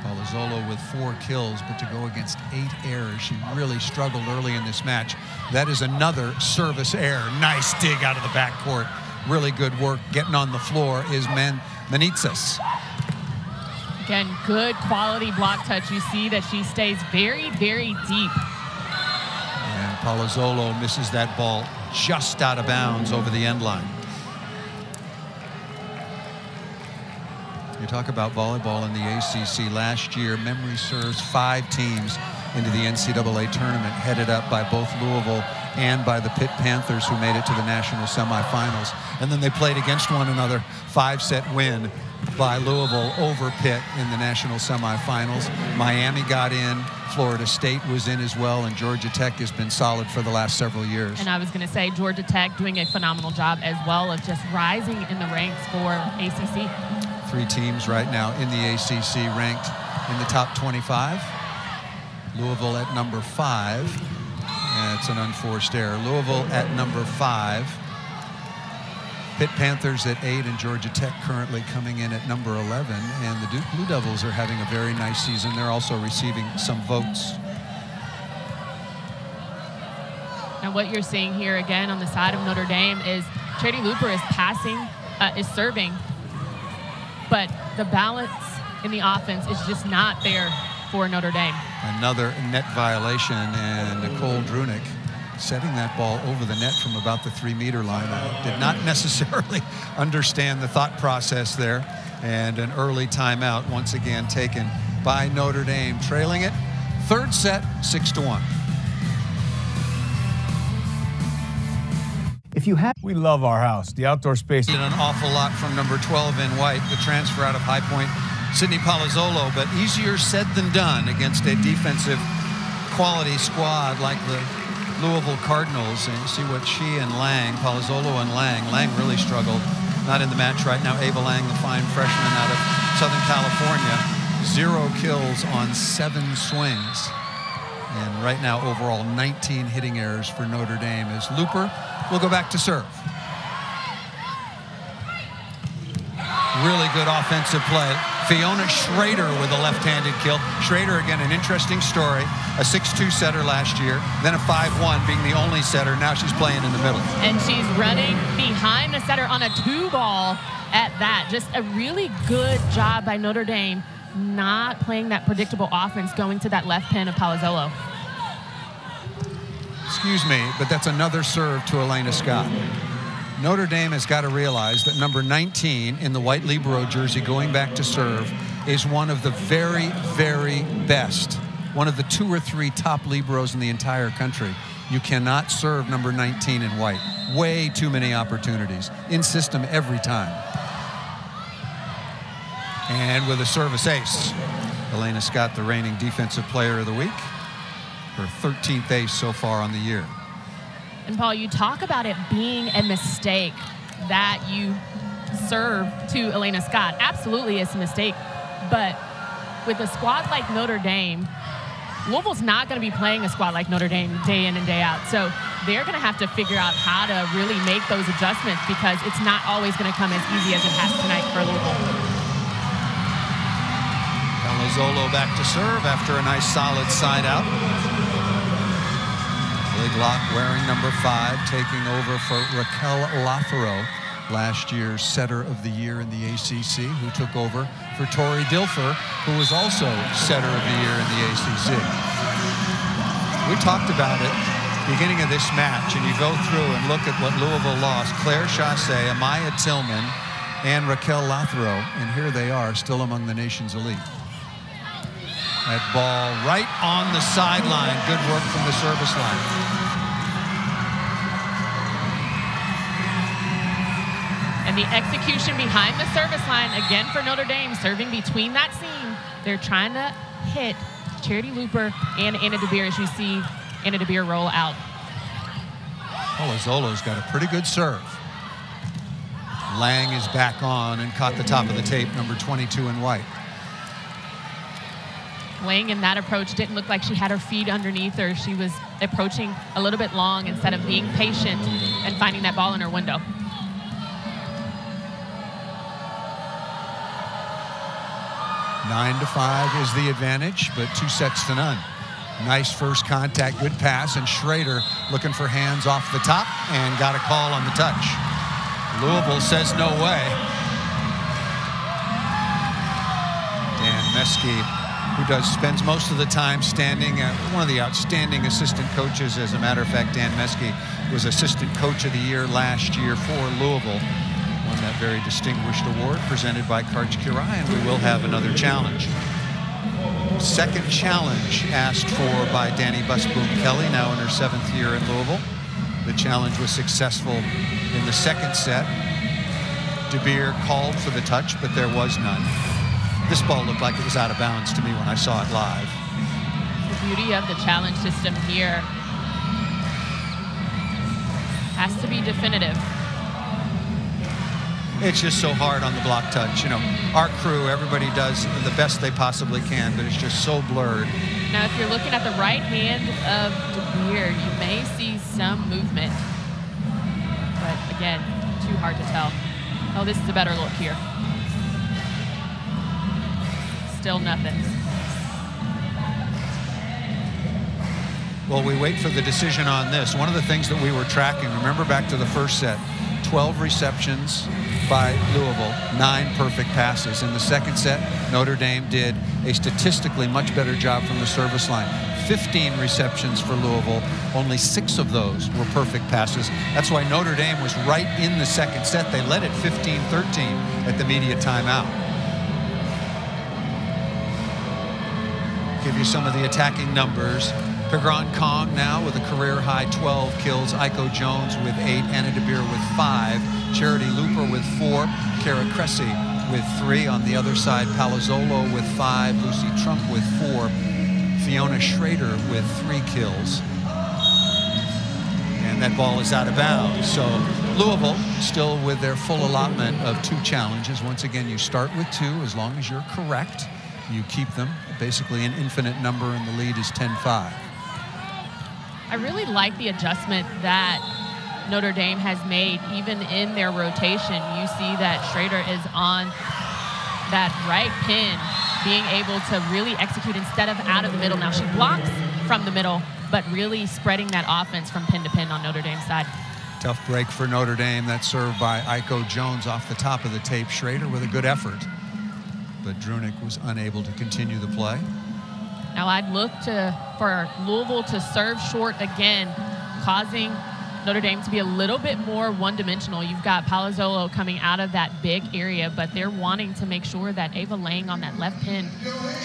[SPEAKER 1] Palazzolo with 4 kills, but to go against 8 errors, she really struggled early in this match. That is another service error. Nice dig out of the backcourt. Really good work. Getting on the floor is Menitsas.
[SPEAKER 2] Again, good quality block touch. You see that she stays very, very deep.
[SPEAKER 1] And Palazzolo misses that ball just out of bounds over the end line. You talk about volleyball in the ACC. Last year, memory serves, 5 teams into the NCAA tournament, headed up by both Louisville and by the Pitt Panthers, who made it to the national semifinals. And then they played against one another. 5-set win by Louisville over Pitt in the national semifinals. Miami got in, Florida State was in as well, and Georgia Tech has been solid for the last several years.
[SPEAKER 2] And I was going to say, Georgia Tech doing a phenomenal job as well of just rising in the ranks for ACC.
[SPEAKER 1] 3 teams right now in the ACC ranked in the top 25. Louisville at number 5. It's an unforced error. Louisville at number 5. Pitt Panthers at 8, and Georgia Tech currently coming in at number 11. And the Duke Blue Devils are having a very nice season. They're also receiving some votes.
[SPEAKER 2] Now what you're seeing here again on the side of Notre Dame is Charity Looper is passing, is serving, but the balance in the offense is just not there for Notre Dame.
[SPEAKER 1] Another net violation, and Nicole Drunick setting that ball over the net from about the 3-meter line. I did not necessarily understand the thought process there, and an early timeout once again taken by Notre Dame, trailing it. Third set, 6-1.
[SPEAKER 3] If you have, we love our house. The outdoor space.
[SPEAKER 1] An awful lot from number 12 in white, the transfer out of High Point, Sydney Palazzolo, but easier said than done against a defensive quality squad like the Louisville Cardinals. And you see what she and Lang, Palazzolo and Lang really struggled. Not in the match right now. Ava Lang, the fine freshman out of Southern California, 0 kills on 7 swings. And right now, overall, 19 hitting errors for Notre Dame as Looper will go back to serve. Really good offensive play. Fiona Schrader with a left-handed kill. Schrader, again, an interesting story. A 6-2 setter last year, then a 5-1 being the only setter. Now she's playing in the middle.
[SPEAKER 2] And she's running behind the setter on a 2-ball at that. Just a really good job by Notre Dame not playing that predictable offense going to that left pin of Palazzolo.
[SPEAKER 1] Excuse me, but that's another serve to Elena Scott. Notre Dame has got to realize that number 19 in the white libero jersey going back to serve is one of the very, very best. One of the 2 or 3 top liberos in the entire country. You cannot serve number 19 in white. Way too many opportunities. In system every time. And with a service ace, Elena Scott, the reigning defensive player of the week. Her 13th ace so far on the year.
[SPEAKER 2] And Paul, you talk about it being a mistake that you serve to Elena Scott. Absolutely, it's a mistake. But with a squad like Notre Dame, Louisville's not going to be playing a squad like Notre Dame day in and day out. So they're going to have to figure out how to really make those adjustments because it's not always going to come as easy as it has tonight for Louisville.
[SPEAKER 1] Palazzolo back to serve after a nice solid side out. Bliglock wearing number 5, taking over for Raquel Lázaro, last year's setter of the year in the ACC, who took over for Tori Dilfer, who was also setter of the year in the ACC. We talked about it beginning of this match, and you go through and look at what Louisville lost. Claire Chassé, Amaya Tillman, and Raquel Lázaro, and here they are, still among the nation's elite. That ball right on the sideline. Good work from the service line.
[SPEAKER 2] And the execution behind the service line, again for Notre Dame, serving between that seam. They're trying to hit Charity Looper and Anna DeBeer as you see Anna DeBeer roll out.
[SPEAKER 1] Palazzolo's got a pretty good serve. Lang is back on and caught the top of the tape, number 22 in white.
[SPEAKER 2] Lang in that approach didn't look like she had her feet underneath her. She was approaching a little bit long instead of being patient and finding that ball in her window.
[SPEAKER 1] Nine to 5 is the advantage, but 2 sets to none. Nice first contact, good pass, and Schrader looking for hands off the top and got a call on the touch. Louisville says no way. Dan Meskey, who spends most of the time standing, one of the outstanding assistant coaches. As a matter of fact, Dan Meskey was assistant coach of the year last year for Louisville. Won that very distinguished award presented by Karch Kirai, and we will have another challenge. Second challenge asked for by Danny Busboom Kelly, now in her 7th year in Louisville. The challenge was successful in the second set. DeBeer called for the touch, but there was none. This ball looked like it was out of bounds to me when I saw it live.
[SPEAKER 2] The beauty of the challenge system here has to be definitive.
[SPEAKER 1] It's just so hard on the block touch. You know, our crew, everybody does the best they possibly can, but it's just so blurred.
[SPEAKER 2] Now, if you're looking at the right hand of DeBeer, you may see some movement. But again, too hard to tell. Oh, this is a better look here. Still nothing.
[SPEAKER 1] Well, we wait for the decision on this. One of the things that we were tracking, remember back to the first set, 12 receptions by Louisville, 9 perfect passes. In the second set, Notre Dame did a statistically much better job from the service line. 15 receptions for Louisville, only 6 of those were perfect passes. That's why Notre Dame was right in the second set. They led it 15-13 at the media timeout. Give you some of the attacking numbers. Pegron Kong now with a career-high 12 kills. Aiko Jones with 8. Anna DeBeer with 5. Charity Looper with 4. Kara Cressy with 3. On the other side, Palazzolo with 5. Lucy Trump with 4. Fiona Schrader with 3 kills. And that ball is out of bounds. So Louisville still with their full allotment of 2 challenges. Once again, you start with 2 as long as you're correct. You keep them. Basically an infinite number, and the lead is 10-5.
[SPEAKER 2] I really like the adjustment that Notre Dame has made, even in their rotation. You see that Schrader is on that right pin, being able to really execute instead of out of the middle. Now she blocks from the middle, but really spreading that offense from pin to pin on Notre Dame's side.
[SPEAKER 1] Tough break for Notre Dame. That served by Aiko Jones off the top of the tape. Schrader with a good effort, but Drunick was unable to continue the play.
[SPEAKER 2] Now I'd look for Louisville to serve short again. causing Notre Dame to be a little bit more one-dimensional. You've got Palazzolo coming out of that big area, but they're wanting to make sure that Ava Lang on that left pin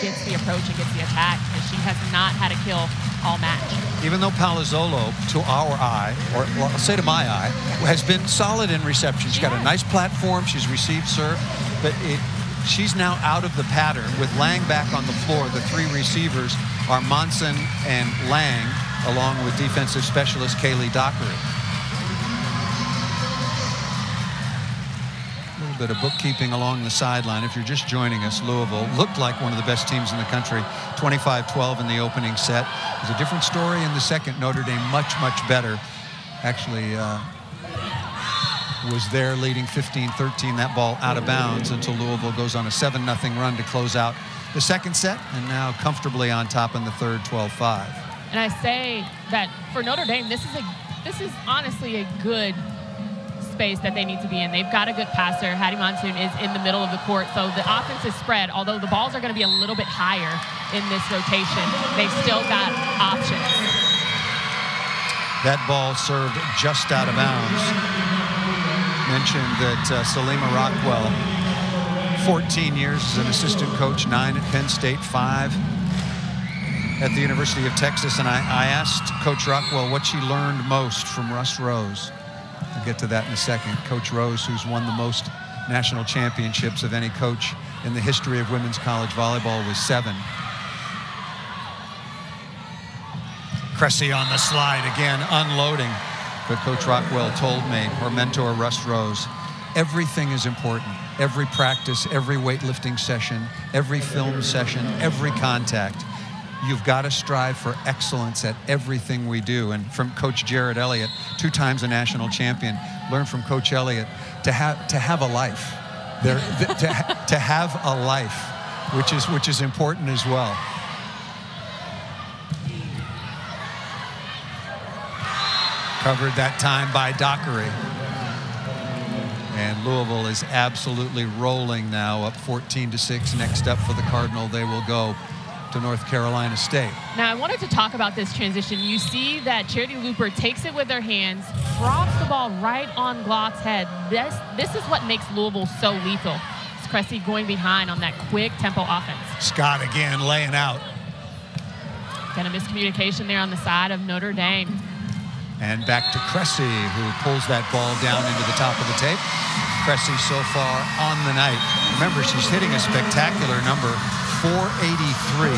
[SPEAKER 2] gets the approach and gets the attack, because she has not had a kill all match.
[SPEAKER 1] Even though Palazzolo, to our eye, or well, I'll say to my eye, has been solid in reception. She's got a nice platform. She's received serve, but she's now out of the pattern with Lang back on the floor. The three receivers are Monson and Lang, along with defensive specialist Kaylee Dockery. A little bit of bookkeeping along the sideline. If you're just joining us, Louisville looked like one of the best teams in the country, 25-12 in the opening set. It was a different story in the second. Notre Dame much, much better. Actually was there leading 15-13, that ball out of bounds until Louisville goes on a 7-0 run to close out the second set, and now comfortably on top in the third, 12-5.
[SPEAKER 2] And I say that for Notre Dame, this is honestly a good space that they need to be in. They've got a good passer. Hattie Monsoon is in the middle of the court, so the offense is spread. Although the balls are going to be a little bit higher in this rotation, they've still got options.
[SPEAKER 1] That ball served just out of bounds. Mentioned that Salima Rockwell, 14 years as an assistant coach, 9 at Penn State, 5 at the University of Texas, and I asked Coach Rockwell what she learned most from Russ Rose. We'll get to that in a second. Coach Rose, who's won the most national championships of any coach in the history of women's college volleyball, was 7. Cressy on the slide again, unloading. But Coach Rockwell told me, her mentor Russ Rose, everything is important. Every practice, every weightlifting session, every film session, every contact. You've got to strive for excellence at everything we do. And from Coach Jared Elliott, 2 times a national champion, learn from Coach Elliott to have a life. To have a life, which is important as well. Covered that time by Dockery. And Louisville is absolutely rolling now, up 14-6. Next up for the Cardinal, they will go to North Carolina State.
[SPEAKER 2] Now, I wanted to talk about this transition. You see that Charity Looper takes it with her hands, drops the ball right on Glock's head. This is what makes Louisville so lethal. It's Cressy going behind on that quick tempo offense.
[SPEAKER 1] Scott again laying out.
[SPEAKER 2] Got a miscommunication there on the side of Notre Dame.
[SPEAKER 1] And back to Cressy, who pulls that ball down into the top of the tape. Cressy so far on the night. Remember, she's hitting a spectacular number, 483,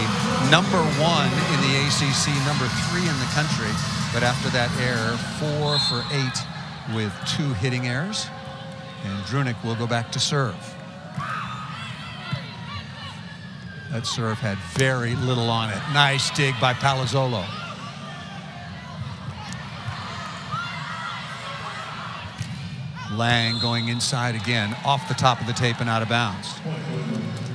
[SPEAKER 1] number 1 in the ACC, number 3 in the country. But after that error, 4 for 8 with 2 hitting errors. And Drunick will go back to serve. That serve had very little on it. Nice dig by Palazzolo. Lang going inside again, off the top of the tape and out of bounds.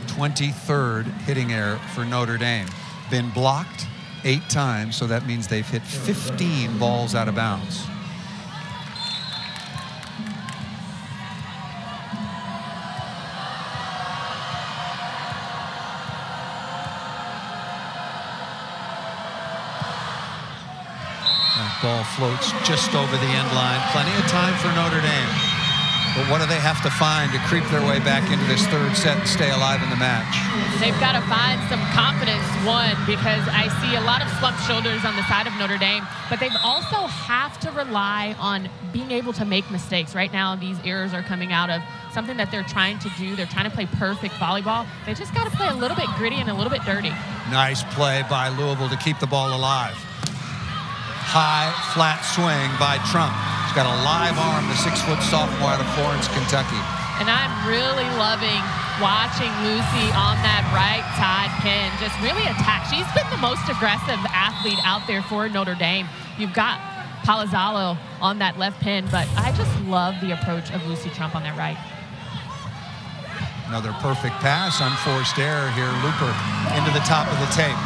[SPEAKER 1] 23rd hitting error for Notre Dame. Been blocked 8 times, so that means they've hit 15 balls out of bounds. That ball floats just over the end line. Plenty of time for Notre Dame. But what do they have to find to creep their way back into this third set and stay alive in the match?
[SPEAKER 2] They've got to find some confidence, one, because I see a lot of slumped shoulders on the side of Notre Dame, but they've also have to rely on being able to make mistakes. Right now, these errors are coming out of something that they're trying to do. They're trying to play perfect volleyball. They just got to play a little bit gritty and a little bit dirty.
[SPEAKER 1] Nice play by Louisville to keep the ball alive. High, flat swing by Trump. He's got a live arm, the 6-foot sophomore out of Florence, Kentucky.
[SPEAKER 2] And I'm really loving watching Lucy on that right side pin just really attack. She's been the most aggressive athlete out there for Notre Dame. You've got Palazzolo on that left pin, but I just love the approach of Lucy Trump on that right.
[SPEAKER 1] Another perfect pass, unforced error here. Looper into the top of the tape.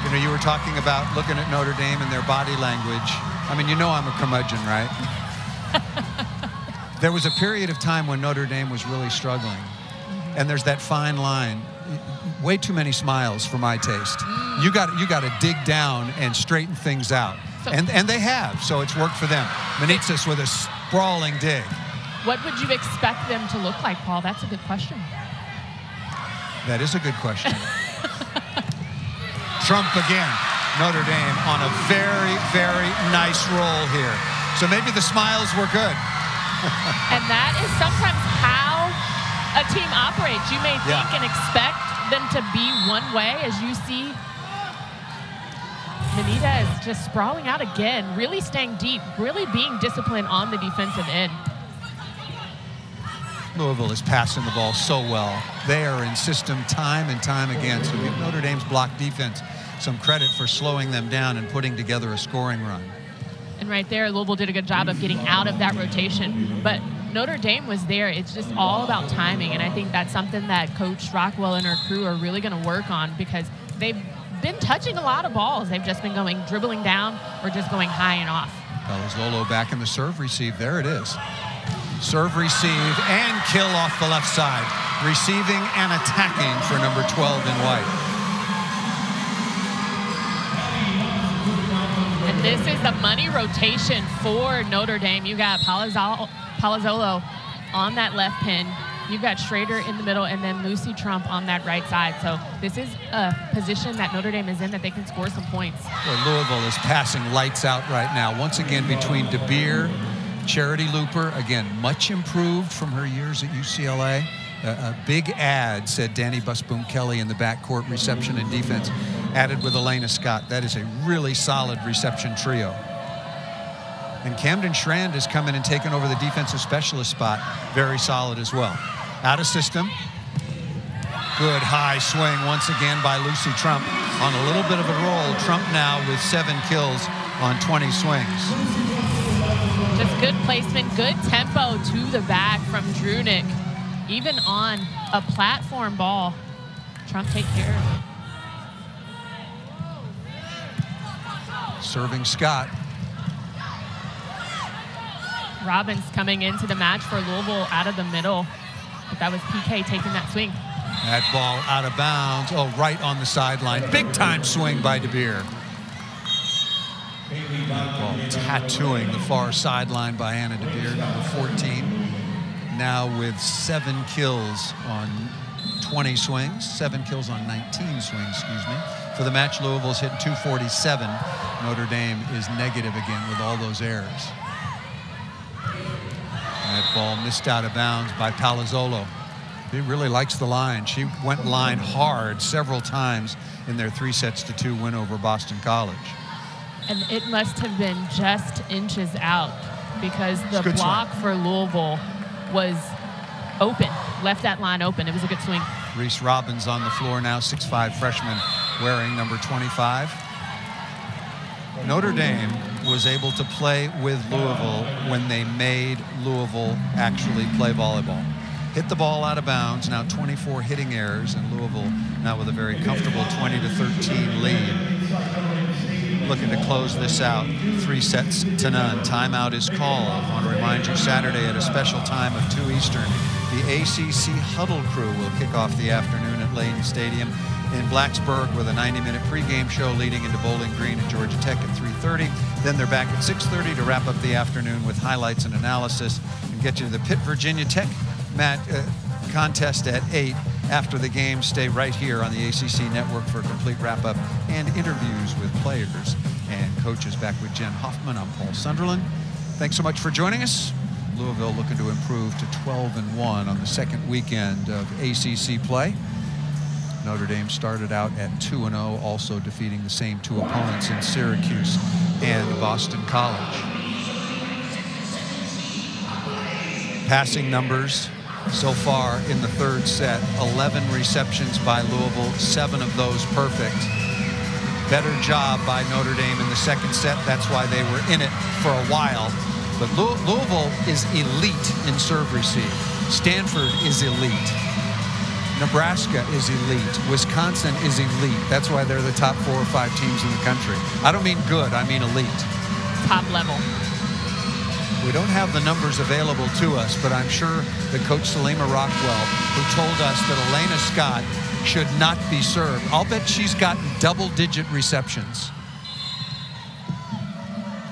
[SPEAKER 1] You know, you were talking about looking at Notre Dame and their body language. I mean, you know I'm a curmudgeon, right? There was a period of time when Notre Dame was really struggling. And there's that fine line. Way too many smiles for my taste. You got to dig down and straighten things out. And they have, so it's worked for them. Menezes with a sprawling dig.
[SPEAKER 2] What would you expect them to look like, Paul? That's a good question.
[SPEAKER 1] That is a good question. Trump again. Notre Dame on a very, very nice roll here. So maybe the smiles were good.
[SPEAKER 2] And that is sometimes how a team operates. You may think and expect them to be one way, as you see Menezes just sprawling out again, really staying deep, really being disciplined on the defensive end.
[SPEAKER 1] Louisville is passing the ball so well. They are in system time and time again. So give Notre Dame's block defense some credit for slowing them down and putting together a scoring run.
[SPEAKER 2] And right there, Louisville did a good job of getting out of that rotation. But Notre Dame was there. It's just all about timing. And I think that's something that Coach Rockwell and her crew are really going to work on, because they've been touching a lot of balls. They've just been dribbling down or just going high and off.
[SPEAKER 1] Palazzolo back in the serve receive. There it is. Serve receive and kill off the left side. Receiving and attacking for number 12 in white.
[SPEAKER 2] And this is the money rotation for Notre Dame. You got Palazzolo on that left pin. You've got Schrader in the middle, and then Lucy Trump on that right side. So this is a position that Notre Dame is in that they can score some points.
[SPEAKER 1] Well, Louisville is passing lights out right now. Once again, between DeBeer, Charity Looper, again, much improved from her years at UCLA. A big add, said Danny Busboom-Kelly in the backcourt, reception and defense, added with Elena Scott. That is a really solid reception trio. And Camden Schrand has come in and taken over the defensive specialist spot. Very solid as well. Out of system. Good high swing once again by Lucy Trump on a little bit of a roll. Trump now with 7 kills on 20 swings.
[SPEAKER 2] Just good placement, good tempo to the back from Drunick. Even on a platform ball, Trump take care of it.
[SPEAKER 1] Serving Scott.
[SPEAKER 2] Robbins coming into the match for Louisville out of the middle. But that was PK taking that swing.
[SPEAKER 1] That ball out of bounds. Oh, right on the sideline. Big time swing by DeBeer. Ball tattooing the far sideline by Anna DeBeer, number 14. Now with 7 kills on 20 swings, 7 kills on 19 swings, excuse me. For the match, Louisville's hitting 247. Notre Dame is negative again with all those errors. That ball missed out of bounds by Palazzolo. He really likes the line. She went line hard several times in their 3-2 win over Boston College.
[SPEAKER 2] And it must have been just inches out, because the block for Louisville was open, left that line open. It was a good swing.
[SPEAKER 1] Reese Robbins on the floor now, 6'5" freshman wearing number 25. Notre Dame was able to play with Louisville when they made Louisville actually play volleyball. Hit the ball out of bounds, now 24 hitting errors, and Louisville now with a very comfortable 20-13 lead. Looking to close this out, 3-0. Timeout is called. I want to remind you, Saturday at a special time of 2 Eastern, the ACC Huddle crew will kick off the afternoon at Lane Stadium in Blacksburg with a 90-minute pregame show leading into Bowling Green and Georgia Tech at 3:30. Then they're back at 6:30 to wrap up the afternoon with highlights and analysis and get you to the Pitt Virginia Tech contest at 8. After the game, stay right here on the ACC Network for a complete wrap-up and interviews with players and coaches. Back with Jen Hoffman, I'm Paul Sunderland. Thanks so much for joining us. Louisville looking to improve to 12-1 on the second weekend of ACC play. Notre Dame started out at 2-0, also defeating the same 2 opponents in Syracuse and Boston College. Passing numbers so far in the 3rd set, 11 receptions by Louisville, 7 of those perfect. Better job by Notre Dame in the 2nd set. That's why they were in it for a while. But Louisville is elite in serve receive. Stanford is elite. Nebraska is elite. Wisconsin is elite. That's why they're the top 4 or 5 teams in the country. I don't mean good, I mean elite.
[SPEAKER 2] Top level.
[SPEAKER 1] We don't have the numbers available to us, but I'm sure that Coach Salima Rockwell, who told us that Elena Scott should not be served, I'll bet she's gotten double-digit receptions.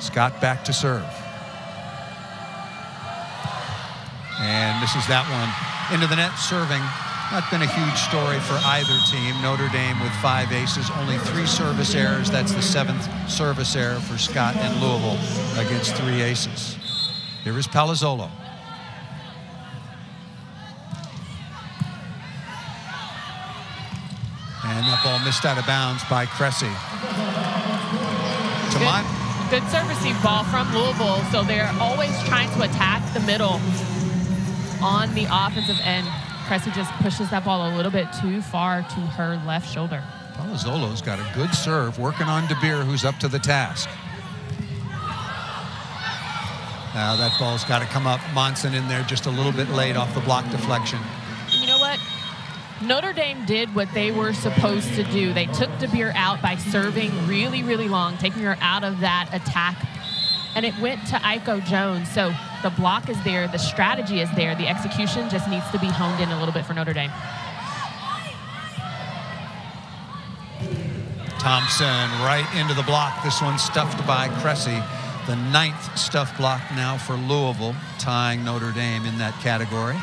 [SPEAKER 1] Scott back to serve. And misses that one into the net, serving. Not been a huge story for either team. Notre Dame with 5 aces, only 3 service errors. That's the 7th service error for Scott and Louisville against 3 aces. Here is Palazzolo. And that ball missed out of bounds by Cressy.
[SPEAKER 2] Good serve receive ball from Louisville, so they're always trying to attack the middle on the offensive end. Cressy just pushes that ball a little bit too far to her left shoulder.
[SPEAKER 1] Palazzolo's got a good serve, working on DeBeer, who's up to the task. Now that ball's got to come up. Monson in there just a little bit late off the block deflection.
[SPEAKER 2] You know what? Notre Dame did what they were supposed to do. They took DeBeer out by serving really, really long, taking her out of that attack. And it went to Aiko Jones. So the block is there, the strategy is there, the execution just needs to be honed in a little bit for Notre Dame.
[SPEAKER 1] Thompson right into the block. This one stuffed by Cressy. The 9th stuff block now for Louisville, tying Notre Dame in that category.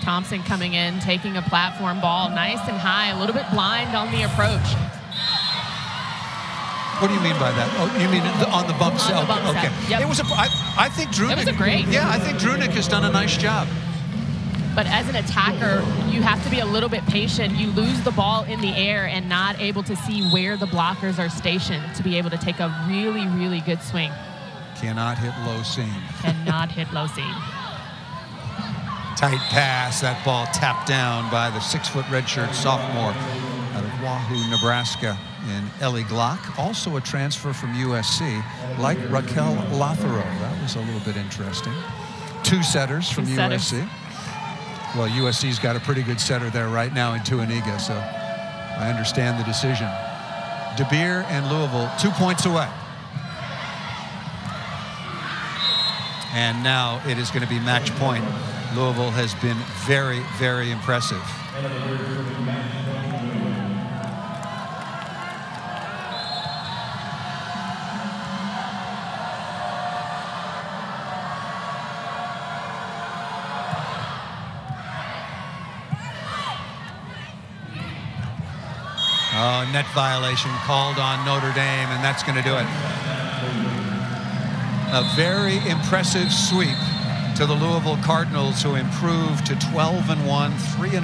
[SPEAKER 2] Thompson coming in, taking a platform ball, nice and high, a little bit blind on the approach.
[SPEAKER 1] What do you mean by that? Oh, you mean on the bump set?
[SPEAKER 2] On the bump
[SPEAKER 1] Okay.
[SPEAKER 2] set. Yep.
[SPEAKER 1] It was I think Drunick.
[SPEAKER 2] It was a great.
[SPEAKER 1] Yeah, I think Drunick has done a nice job.
[SPEAKER 2] But as an attacker, you have to be a little bit patient. You lose the ball in the air and not able to see where the blockers are stationed to be able to take a really, really good swing.
[SPEAKER 1] Cannot hit low seam.
[SPEAKER 2] Cannot hit low seam.
[SPEAKER 1] Tight pass. That ball tapped down by the 6-foot redshirt sophomore out of Wahoo, Nebraska, in Ellie Glock. Also a transfer from USC, like Raquel Lothero. That was a little bit interesting. 2 setters from USC. Well, USC's got a pretty good setter there right now in Tuaniga, so I understand the decision. DeBeer and Louisville 2 points away. And now it is going to be match point. Louisville has been very, very impressive. Oh, net violation called on Notre Dame, and that's going to do it. A very impressive sweep to the Louisville Cardinals, who improved to 12-1, 3-0.